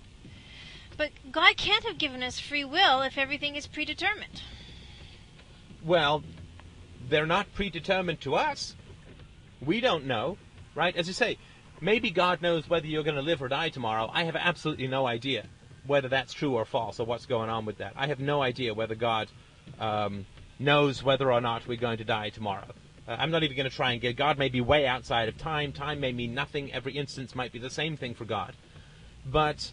But God can't have given us free will if everything is predetermined. Well, they're not predetermined to us. We don't know, right? As you say, maybe God knows whether you're going to live or die tomorrow. I have absolutely no idea whether that's true or false or what's going on with that. I have no idea whether God knows whether or not we're going to die tomorrow. I'm not even going to try and get... God may be way outside of time. Time may mean nothing. Every instance might be the same thing for God. But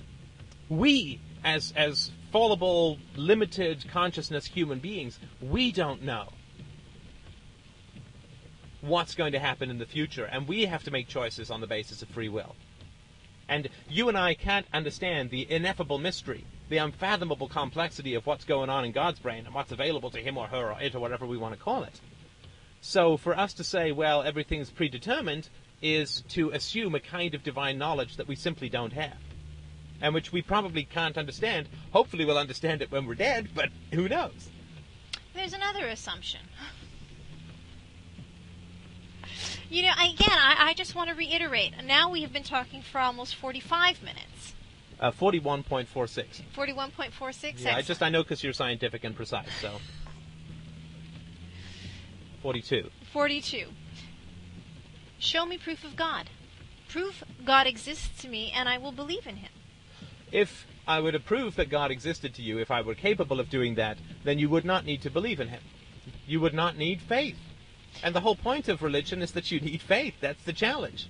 we, as fallible, limited consciousness human beings, we don't know what's going to happen in the future, and we have to make choices on the basis of free will. And you and I can't understand the ineffable mystery, the unfathomable complexity of what's going on in God's brain and what's available to him or her or it or whatever we want to call it. So for us to say, well, everything's predetermined, is to assume a kind of divine knowledge that we simply don't have, and which we probably can't understand. Hopefully we'll understand it when we're dead, but who knows? There's another assumption. You know, I just want to reiterate. Now we have been talking for almost 45 minutes. 41.46. 41.46? Yeah, I know because you're scientific and precise, so... 42. 42. Show me proof of God. Prove God exists to me, and I will believe in him. If I were to prove that God existed to you, if I were capable of doing that, then you would not need to believe in him. You would not need faith. And the whole point of religion is that you need faith. That's the challenge.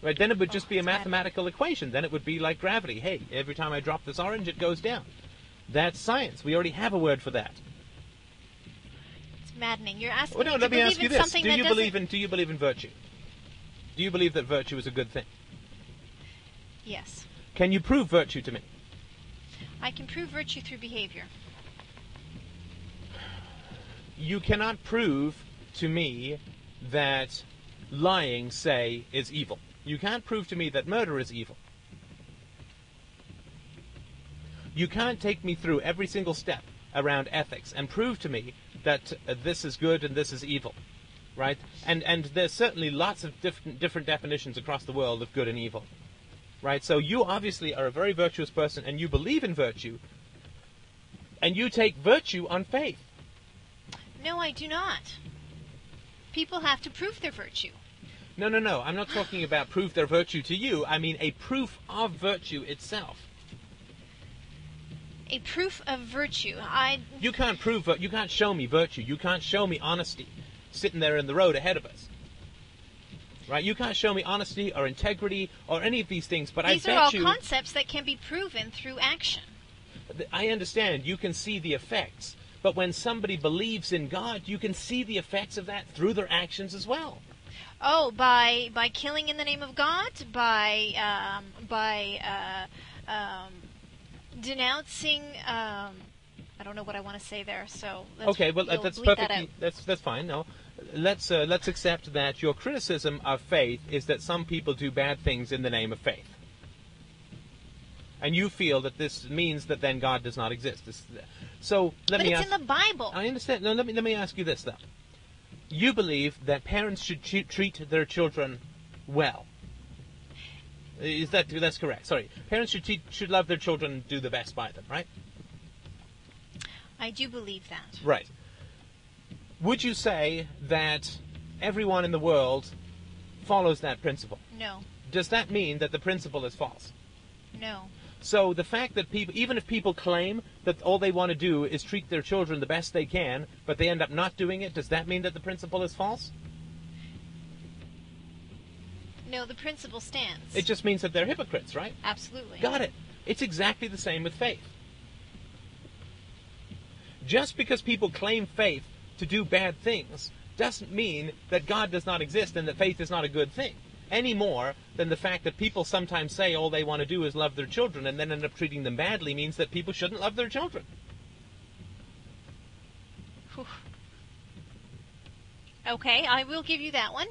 Right? Then it would just be a mathematical equation. Then it would be like gravity. Hey, every time I drop this orange, it goes down. That's science. We already have a word for that. It's maddening. You're asking me let me ask you this. Do you believe in virtue? Do you believe that virtue is a good thing? Yes. Can you prove virtue to me? I can prove virtue through behavior. You cannot prove to me that lying, say, is evil. You can't prove to me that murder is evil. You can't take me through every single step around ethics and prove to me that this is good and this is evil, right? And there's certainly lots of different definitions across the world of good and evil, right? So you obviously are a very virtuous person and you believe in virtue, and you take virtue on faith. No, I do not. People have to prove their virtue. No. I'm not talking about prove their virtue to you. I mean a proof of virtue itself. A proof of virtue. You can't you can't show me virtue. You can't show me honesty sitting there in the road ahead of us. Right? You can't show me honesty or integrity or any of these things, but I bet you... These are all concepts that can be proven through action. I understand. You can see the effects. But when somebody believes in God, you can see the effects of that through their actions as well. Oh, by killing in the name of God? By denouncing... I don't know what I want to say there, so okay, well, that's perfectly... That's fine, no. Let's accept that your criticism of faith is that some people do bad things in the name of faith. And you feel that this means that then God does not exist. So let me ask... But it's in the Bible. I understand. No, let me ask you this, though. You believe that parents should treat their children well. That's correct? Sorry. Parents should love their children and do the best by them, right? I do believe that. Right. Would you say that everyone in the world follows that principle? No. Does that mean that the principle is false? No. So the fact that people, even if people claim that all they want to do is treat their children the best they can, but they end up not doing it, does that mean that the principle is false? No, the principle stands. It just means that they're hypocrites, right? Absolutely. Got it. It's exactly the same with faith. Just because people claim faith to do bad things doesn't mean that God does not exist and that faith is not a good thing, any more than the fact that people sometimes say all they want to do is love their children and then end up treating them badly means that people shouldn't love their children. Whew. Okay, I will give you that one.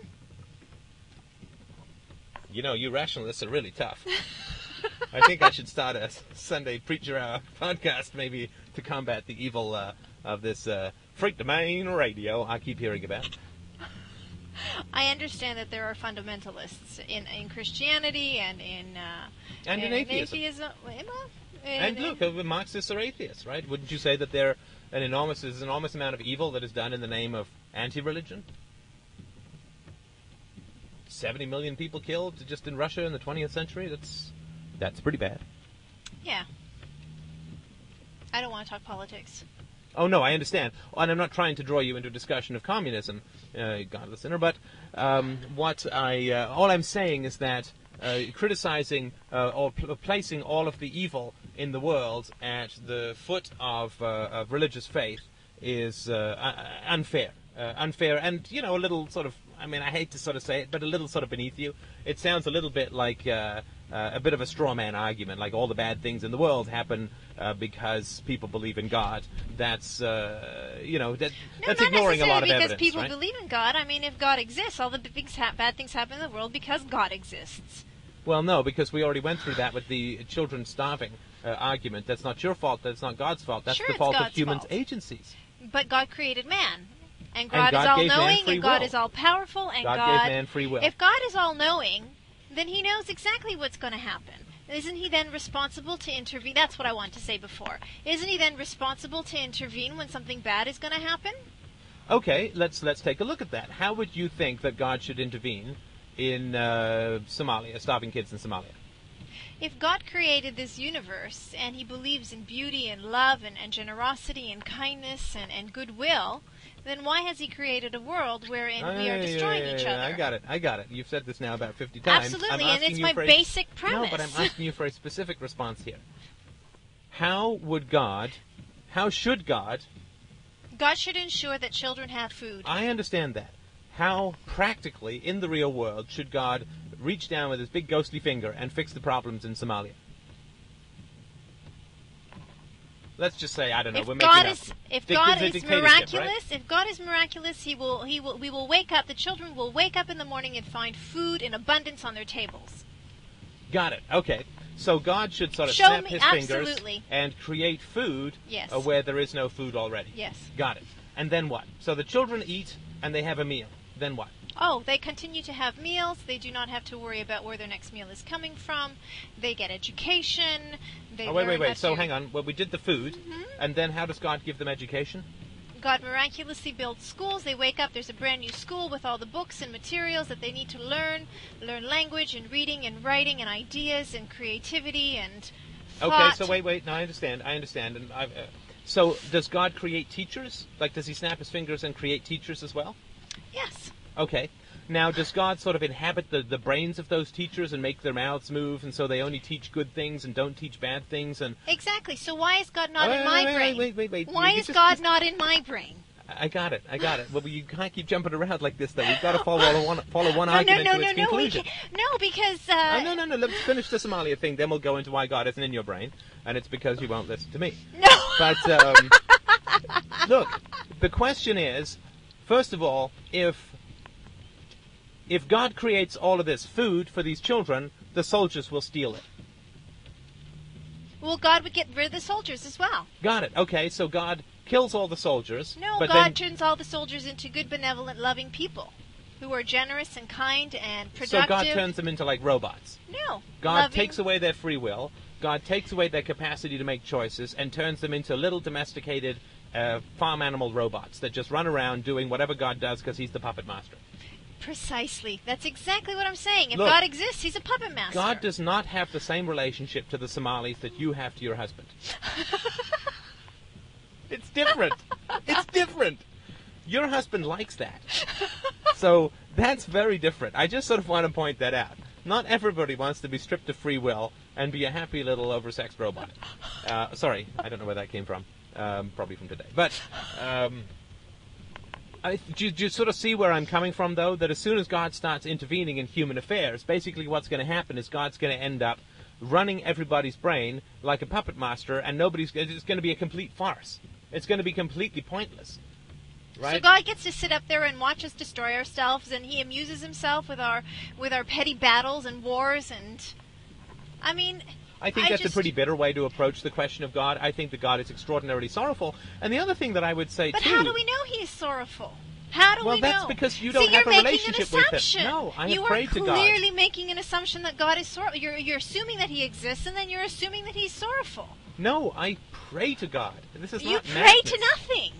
You know, you rationalists are really tough. I think I should start a Sunday Preacher Hour podcast maybe to combat the evil of this freak domain radio I keep hearing about. I understand that there are fundamentalists in Christianity and in atheism. And look, Marxists are atheists, right? Wouldn't you say that there's an enormous amount of evil that is done in the name of anti-religion? 70 million people killed just in Russia in the 20th century? That's pretty bad. Yeah. I don't want to talk politics. Oh, no, I understand. And I'm not trying to draw you into a discussion of communism, God listener, but all I'm saying is that criticizing or placing all of the evil in the world at the foot of religious faith is unfair. Unfair and, you know, a little sort of, I mean, I hate to sort of say it, but a little sort of beneath you. It sounds a little bit like a bit of a straw man argument, like all the bad things in the world happen because people believe in God. That's, that's ignoring a lot of evidence, because people right? believe in God. I mean, if God exists, all the bad things happen in the world because God exists. Well, no, because we already went through that with the children starving argument. That's not your fault. That's not God's fault. That's sure, the fault God's of human fault. agencies. But God created man. And God is God gave man all-knowing, free and God will. is all-powerful, and God gave man free will. If God is all-knowing, then he knows exactly what's going to happen. Isn't he then responsible to intervene? That's what I wanted to say before. Isn't he then responsible to intervene when something bad is going to happen? Okay, let's take a look at that. How would you think that God should intervene in Somalia, starving kids in Somalia? If God created this universe, and he believes in beauty and love and generosity and kindness and goodwill, then why has he created a world wherein we are destroying each other? I got it. You've said this now about 50 times. Absolutely, and it's my basic premise. No, but I'm asking you for a specific response here. How should God... God should ensure that children have food. I understand that. How practically, in the real world, should God reach down with his big ghostly finger and fix the problems in Somalia? Let's just say, I don't know, we're making up. If God is miraculous, right? if God is miraculous, we will wake up, the children will wake up in the morning and find food in abundance on their tables. Got it. Okay. So God should sort of snap his fingers absolutely. And create food Yes. Where there is no food already. Yes. Got it. And then what? So the children eat and they have a meal. Then what? Oh, they continue to have meals. They do not have to worry about where their next meal is coming from. They get education. They wait. So hang on. Well, we did the food. Mm-hmm. And then how does God give them education? God miraculously builds schools. They wake up, there's a brand new school with all the books and materials that they need to learn language and reading and writing and ideas and creativity and thought. Okay, so wait. No, I understand. And so does God create teachers? Like, does he snap his fingers and create teachers as well? Yes. Okay. Now, does God sort of inhabit the brains of those teachers and make their mouths move, and so they only teach good things and don't teach bad things? And exactly. So why is God not in my brain? Wait. Why is God not in my brain? I got it. Well, you can't keep jumping around like this, though. We've got to follow one argument to its conclusion. No, because... No. Let's finish the Somalia thing, then we'll go into why God isn't in your brain, and it's because you won't listen to me. No! But, look, the question is, first of all, if God creates all of this food for these children, the soldiers will steal it. Well, God would get rid of the soldiers as well. Got it. Okay, so God kills all the soldiers. No, but God turns all the soldiers into good, benevolent, loving people who are generous and kind and productive. So God turns them into, like, robots. No. God takes away their free will. God takes away their capacity to make choices and turns them into little domesticated farm animal robots that just run around doing whatever God does because he's the puppet master. Precisely. That's exactly what I'm saying. If Look, God exists, he's a puppet master. God does not have the same relationship to the Somalis that you have to your husband. It's different. It's different. Your husband likes that. So that's very different. I just sort of want to point that out. Not everybody wants to be stripped of free will and be a happy little oversexed robot. Sorry, I don't know where that came from. Probably from today. But do you sort of see where I'm coming from, though? That as soon as God starts intervening in human affairs, basically what's going to happen is God's going to end up running everybody's brain like a puppet master, and it's going to be a complete farce. It's going to be completely pointless. Right? So God gets to sit up there and watch us destroy ourselves, and he amuses himself with our petty battles and wars, and I mean, I think that's a pretty bitter way to approach the question of God. I think that God is extraordinarily sorrowful. And the other thing that I would say but too. how do we know he is sorrowful? How do we know? Well, that's because you don't have a relationship with him. No, I have prayed to God. You are clearly making an assumption that God is sorrowful. You're assuming that he exists, and then you're assuming that he's sorrowful. No, I pray to God. This is you not pray madness. to nothing.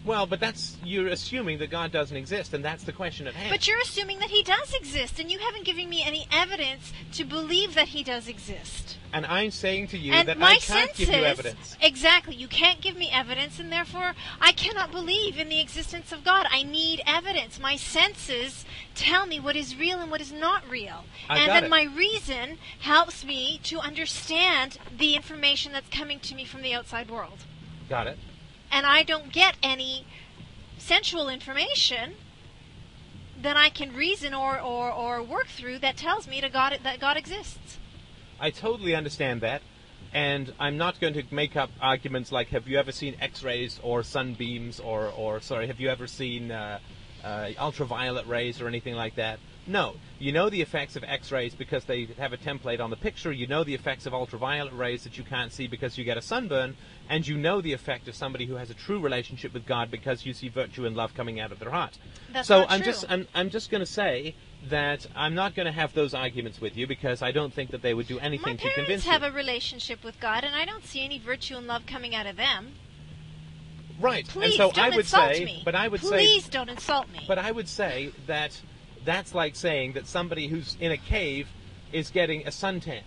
Well, but you're assuming that God doesn't exist, and that's the question at hand. But you're assuming that he does exist, and you haven't given me any evidence to believe that he does exist. And I'm saying to you and that my I can't give you evidence. Exactly. You can't give me evidence, and therefore I cannot believe in the existence of God. I need evidence. My senses tell me what is real and what is not real. And then my reason helps me to understand the information that's coming to me from the outside world. Got it. And I don't get any sensual information that I can reason or work through that tells me that God exists. I totally understand that, and I'm not going to make up arguments like, have you ever seen X-rays or sunbeams or have you ever seen ultraviolet rays or anything like that? No. You know the effects of X-rays because they have a template on the picture. You know the effects of ultraviolet rays that you can't see because you get a sunburn. And you know the effect of somebody who has a true relationship with God because you see virtue and love coming out of their heart. That's so not true. I'm just going to say that I'm not going to have those arguments with you because I don't think that they would do anything to convince you. My parents have a relationship with God, and I don't see any virtue and love coming out of them. Right. Please and so don't I would insult say, me. But I would Please don't insult me. But I would say that that's like saying that somebody who's in a cave is getting a suntan.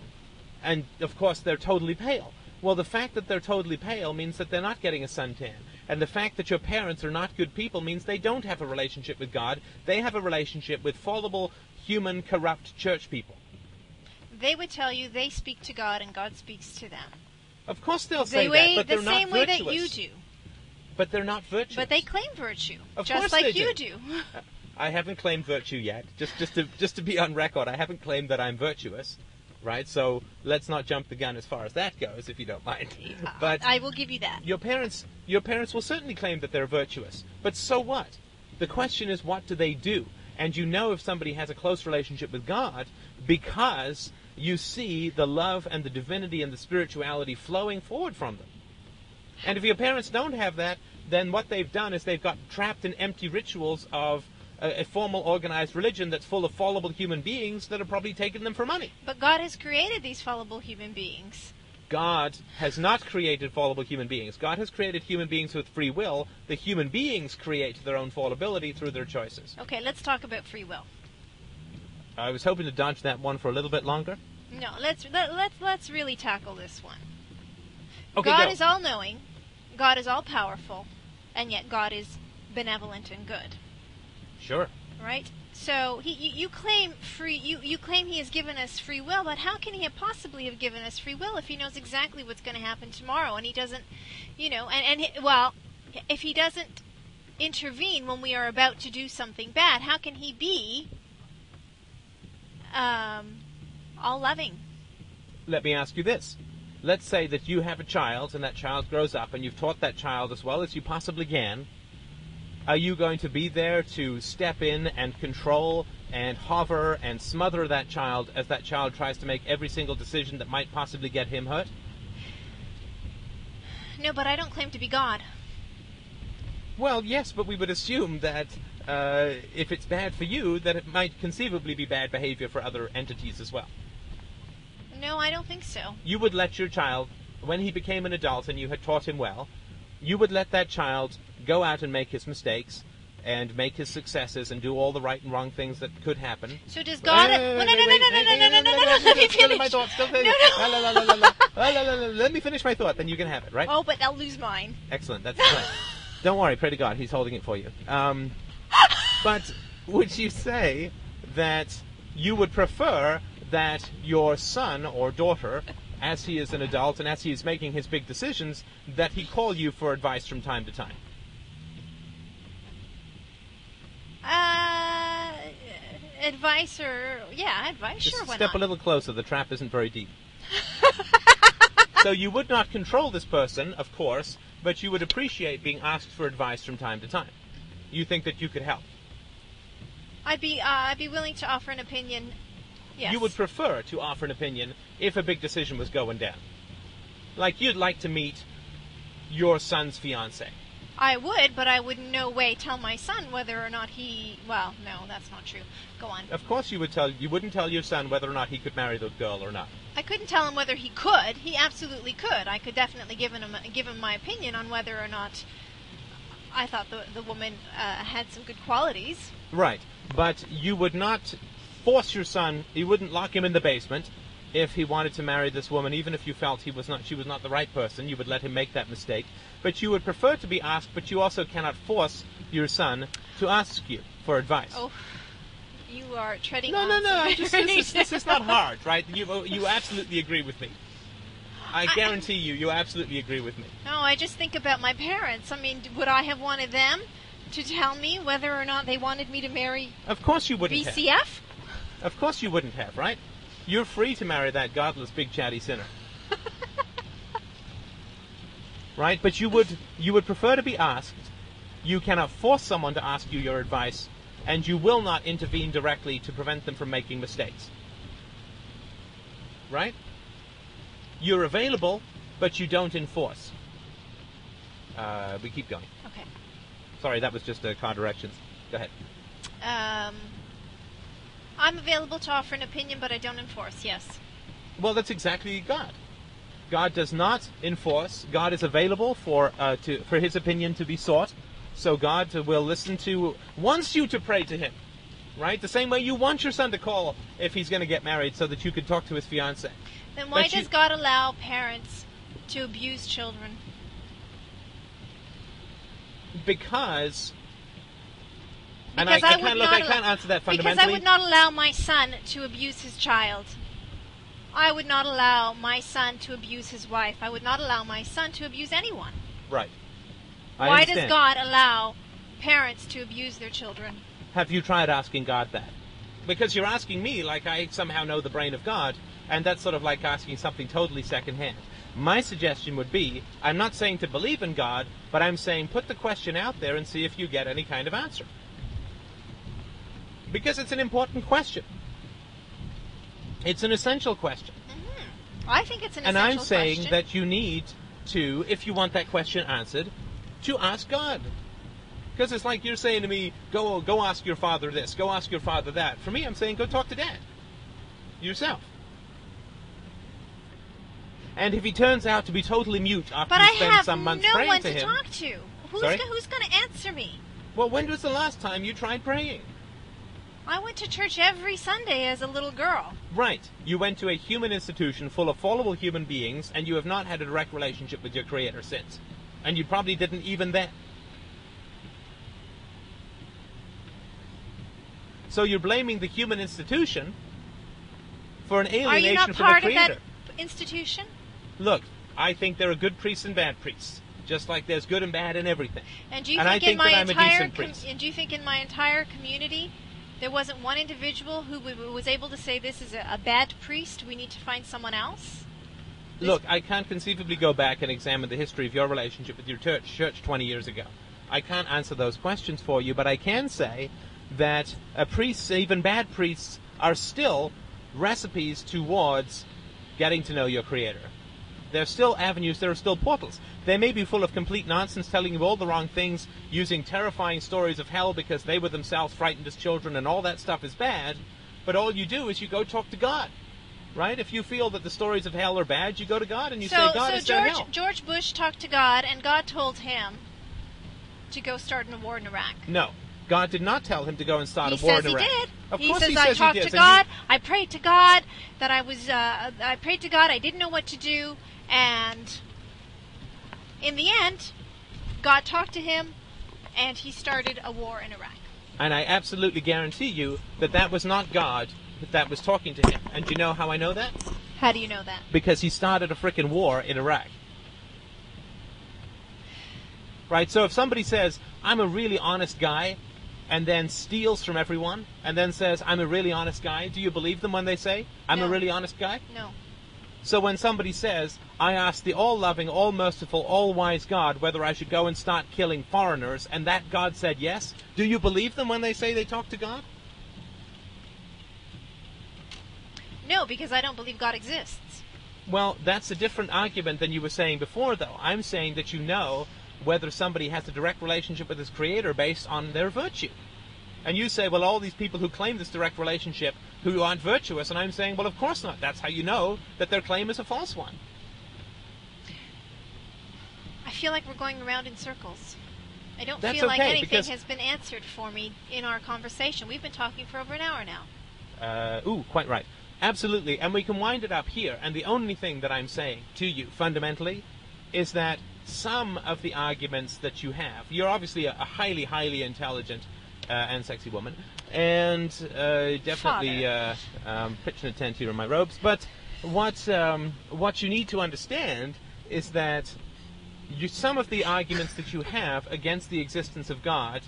And, of course, they're totally pale. Well, the fact that they're totally pale means that they're not getting a suntan. And the fact that your parents are not good people means they don't have a relationship with God. They have a relationship with fallible, human, corrupt church people. They would tell you they speak to God and God speaks to them. Of course they'll say that, but they're not virtuous. The same way that you do. But they're not virtuous. But they claim virtue, of just course like they you do. I haven't claimed virtue yet. Just to be on record, I haven't claimed that I'm virtuous. Right, so let's not jump the gun as far as that goes, if you don't mind. But I will give you that. Your parents will certainly claim that they're virtuous. But so what? The question is, what do they do? And you know if somebody has a close relationship with God because you see the love and the divinity and the spirituality flowing forward from them. And if your parents don't have that, then what they've done is they've got trapped in empty rituals of a formal organized religion that's full of fallible human beings that are probably taking them for money. But God has created these fallible human beings. God has not created fallible human beings. God has created human beings with free will. The human beings create their own fallibility through their choices. Okay, let's talk about free will. I was hoping to dodge that one for a little bit longer. No, let's really tackle this one. Okay, God go. is all-knowing, God is all-powerful, and yet God is benevolent and good. Sure. Right? So you claim you claim he has given us free will, but how can he possibly have given us free will if he knows exactly what's going to happen tomorrow and he doesn't, if he doesn't intervene when we are about to do something bad, how can he be all loving? Let me ask you this. Let's say that you have a child and that child grows up and you've taught that child as well as you possibly can. Are you going to be there to step in and control and hover and smother that child as that child tries to make every single decision that might possibly get him hurt? No, but I don't claim to be God. Well, yes, but we would assume that if it's bad for you, that it might conceivably be bad behavior for other entities as well. No, I don't think so. You would let your child, when he became an adult and you had taught him well, you would let that child go out and make his mistakes, and make his successes and do all the right and wrong things that could happen. So does God... No, let me finish. My thought. Let me finish my thought, then you can have it, right? Oh, but I'll lose mine. Excellent, that's fine. Don't worry, pray to God, he's holding it for you. But would you say that you would prefer that your son or daughter, as he is an adult and as he is making his big decisions, that he call you for advice from time to time? Advice, Just sure, why step not? a little closer, the trap isn't very deep. So you would not control this person, of course, but you would appreciate being asked for advice from time to time. You think that you could help. I'd be willing to offer an opinion, yes. You would prefer to offer an opinion if a big decision was going down. Like you'd like to meet your son's fiancée. I would, but I would in no way tell my son whether or not he... Well, no, that's not true. Go on. Of course you wouldn't tell your son whether or not he could marry the girl or not. I couldn't tell him whether he could. He absolutely could. I could definitely give him my opinion on whether or not I thought the woman had some good qualities. Right, but you would not force your son, you wouldn't lock him in the basement if he wanted to marry this woman, even if you felt she was not the right person. You would let him make that mistake. But you would prefer to be asked, but you also cannot force your son to ask you for advice. Oh, you are treading No. This is not hard, right? You absolutely agree with me. I guarantee you absolutely agree with me. No, I just think about my parents. I mean, would I have wanted them to tell me whether or not they wanted me to marry Of course you wouldn't BCF? have. Of course you wouldn't have, right? You're free to marry that godless, big, chatty sinner. Right? But you would prefer to be asked. You cannot force someone to ask you your advice, and you will not intervene directly to prevent them from making mistakes. Right? You're available, but you don't enforce. We keep going. Okay. Sorry, that was just car directions. Go ahead. I'm available to offer an opinion, but I don't enforce, yes. Well, that's exactly God. God does not enforce. God is available for his opinion to be sought. So God wants you to pray to him. Right? The same way you want your son to call if he's going to get married so that you can talk to his fiancée. Then why does God allow parents to abuse children? Because... Because I can't answer that fundamentally. Because I would not allow my son to abuse his child. I would not allow my son to abuse his wife. I would not allow my son to abuse anyone. Right. Why does God allow parents to abuse their children? Have you tried asking God that? Because you're asking me like I somehow know the brain of God, and that's sort of like asking something totally secondhand. My suggestion would be, I'm not saying to believe in God, but I'm saying put the question out there and see if you get any kind of answer. Because it's an important question. It's an essential question. Mm-hmm. I think it's an essential question. And I'm saying that you need to, if you want that question answered, to ask God. Because it's like you're saying to me, go ask your father this, go ask your father that. For me, I'm saying go talk to Dad. Yourself. And if he turns out to be totally mute after you spend some months praying to him... But I have no one to talk to. Who's going to answer me? Well, when was the last time you tried praying? I went to church every Sunday as a little girl. Right. You went to a human institution full of fallible human beings, and you have not had a direct relationship with your Creator since. And you probably didn't even then. So you're blaming the human institution for an alienation from the Creator. Are you not part of that institution? Look, I think there are good priests and bad priests, just like there's good and bad in everything. And do you think in that I'm a decent priest. And do you think in my entire community there wasn't one individual who was able to say this is a bad priest, we need to find someone else? Look, I can't conceivably go back and examine the history of your relationship with your church 20 years ago. I can't answer those questions for you, but I can say that priests, even bad priests, are still recipes towards getting to know your Creator. There's still avenues, there are still portals. They may be full of complete nonsense, telling you all the wrong things, using terrifying stories of hell because they were themselves frightened as children, and all that stuff is bad, but all you do is you go talk to God. Right? If you feel that the stories of hell are bad, you go to God and you say, God, is there hell? George Bush talked to God, and God told him to go start a war in Iraq. No. God did not tell him to go and start a He war says in he Iraq. did. Of He course says he I says talked he did. to God. I prayed to God that I prayed to God. I didn't know what to do, and in the end, God talked to him, and he started a war in Iraq. And I absolutely guarantee you that that was not God that was talking to him. And do you know how I know that? How do you know that? Because he started a frickin' war in Iraq. Right? So if somebody says, I'm a really honest guy, and then steals from everyone, and then says, I'm a really honest guy, do you believe them when they say, I'm a No. really honest guy? No. So when somebody says, I asked the all-loving, all-merciful, all-wise God whether I should go and start killing foreigners, and that God said yes, do you believe them when they say they talk to God? No, because I don't believe God exists. Well, that's a different argument than you were saying before, though. I'm saying that you know whether somebody has a direct relationship with his Creator based on their virtue. And you say, well, all these people who claim this direct relationship who aren't virtuous, and I'm saying, well, of course not. That's how you know that their claim is a false one. I feel like we're going around in circles. I don't That's feel like okay, anything because- has been answered for me in our conversation. We've been talking for over an hour now. Quite right. Absolutely. And we can wind it up here. And the only thing that I'm saying to you, fundamentally, is that some of the arguments that you have, you're obviously a highly, highly intelligent and sexy woman, and definitely pitching a tent here in my robes. But what you need to understand is that some of the arguments that you have against the existence of God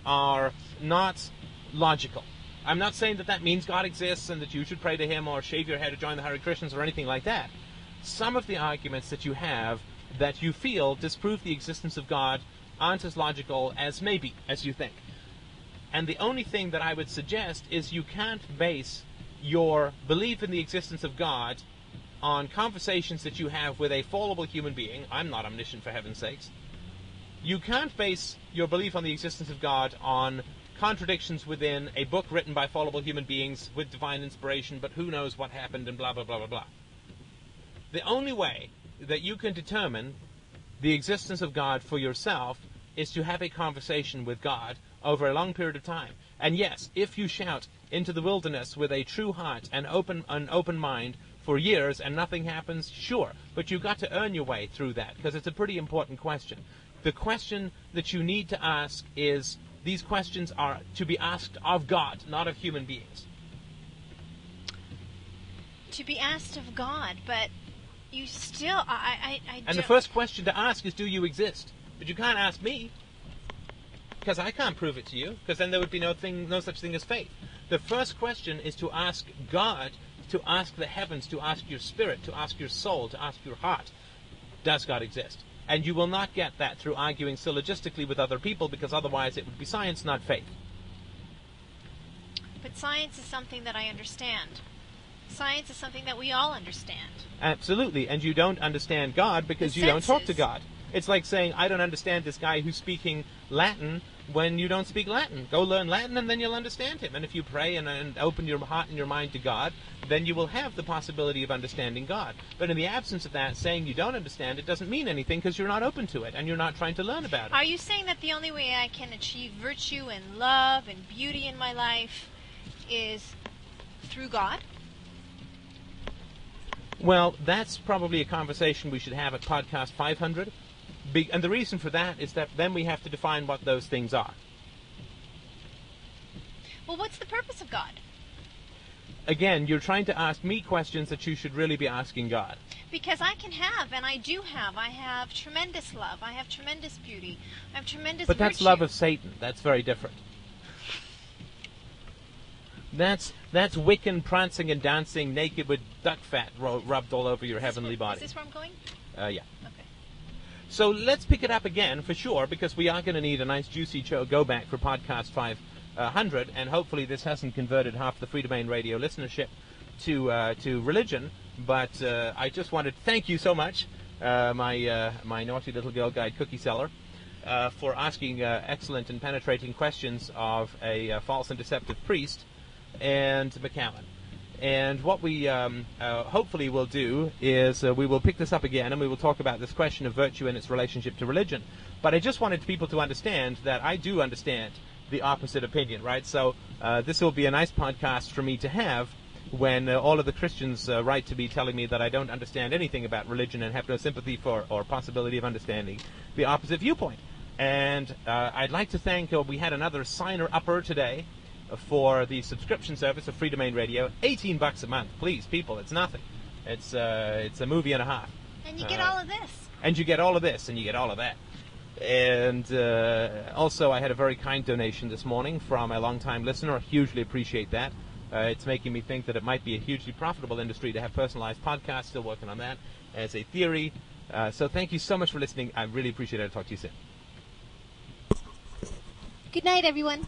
are not logical. I'm not saying that that means God exists and that you should pray to him or shave your head or join the Hare Krishnas or anything like that. Some of the arguments that you have that you feel disprove the existence of God aren't as logical as you think. And the only thing that I would suggest is you can't base your belief in the existence of God on conversations that you have with a fallible human being. I'm not omniscient, for heaven's sakes. You can't base your belief on the existence of God on contradictions within a book written by fallible human beings with divine inspiration, but who knows what happened and blah, blah, blah, blah, blah. The only way that you can determine the existence of God for yourself is to have a conversation with God over a long period of time. And yes, if you shout into the wilderness with a true heart and an open mind for years and nothing happens, sure, but you've got to earn your way through that, because it's a pretty important question. The question that you need to ask is, these questions are to be asked of God, not of human beings. To be asked of God, but you still, I And the first question to ask is, do you exist? But you can't ask me, because I can't prove it to you, because then there would be no such thing as faith. The first question is to ask God, to ask the heavens, to ask your spirit, to ask your soul, to ask your heart, does God exist? And you will not get that through arguing syllogistically with other people, because otherwise it would be science, not faith. But science is something that I understand. Science is something that we all understand. Absolutely, and you don't understand God because you don't talk to God. It's like saying, I don't understand this guy who's speaking Latin when you don't speak Latin. Go learn Latin and then you'll understand him. And if you pray and open your heart and your mind to God, then you will have the possibility of understanding God. But in the absence of that, saying you don't understand it doesn't mean anything, because you're not open to it and you're not trying to learn about it. Are you saying that the only way I can achieve virtue and love and beauty in my life is through God? Well, that's probably a conversation we should have at podcast 500. And the reason for that is that then we have to define what those things are. Well, what's the purpose of God? Again, you're trying to ask me questions that you should really be asking God. Because I can have, and I do have. I have tremendous love. I have tremendous beauty. I have tremendous But that's virtue. love of Satan. That's very different. That's Wiccan prancing and dancing naked with duck fat rubbed all over your heavenly body. Is this where I'm going? Yeah. Okay. So let's pick it up again for sure, because we are going to need a nice juicy go back for podcast 500, and hopefully this hasn't converted half the Free Domain Radio listenership to religion. But I just wanted to thank you so much, my naughty little girl guide cookie seller, for asking excellent and penetrating questions of a false and deceptive priest and McCallum. And what we hopefully will do is we will pick this up again and we will talk about this question of virtue and its relationship to religion. But I just wanted people to understand that I do understand the opposite opinion, right? So this will be a nice podcast for me to have when all of the Christians write to me telling me that I don't understand anything about religion and have no sympathy for or possibility of understanding the opposite viewpoint. And I'd like to thank, we had another signer-upper today for the subscription service of Free Domain Radio. $18 a month. Please, people, it's nothing. It's a movie and a half. And you get all of this. And you get all of this, and you get all of that. And also, I had a very kind donation this morning from a long-time listener. I hugely appreciate that. It's making me think that it might be a hugely profitable industry to have personalized podcasts. Still working on that as a theory. So thank you so much for listening. I really appreciate it. I'll talk to you soon. Good night, everyone.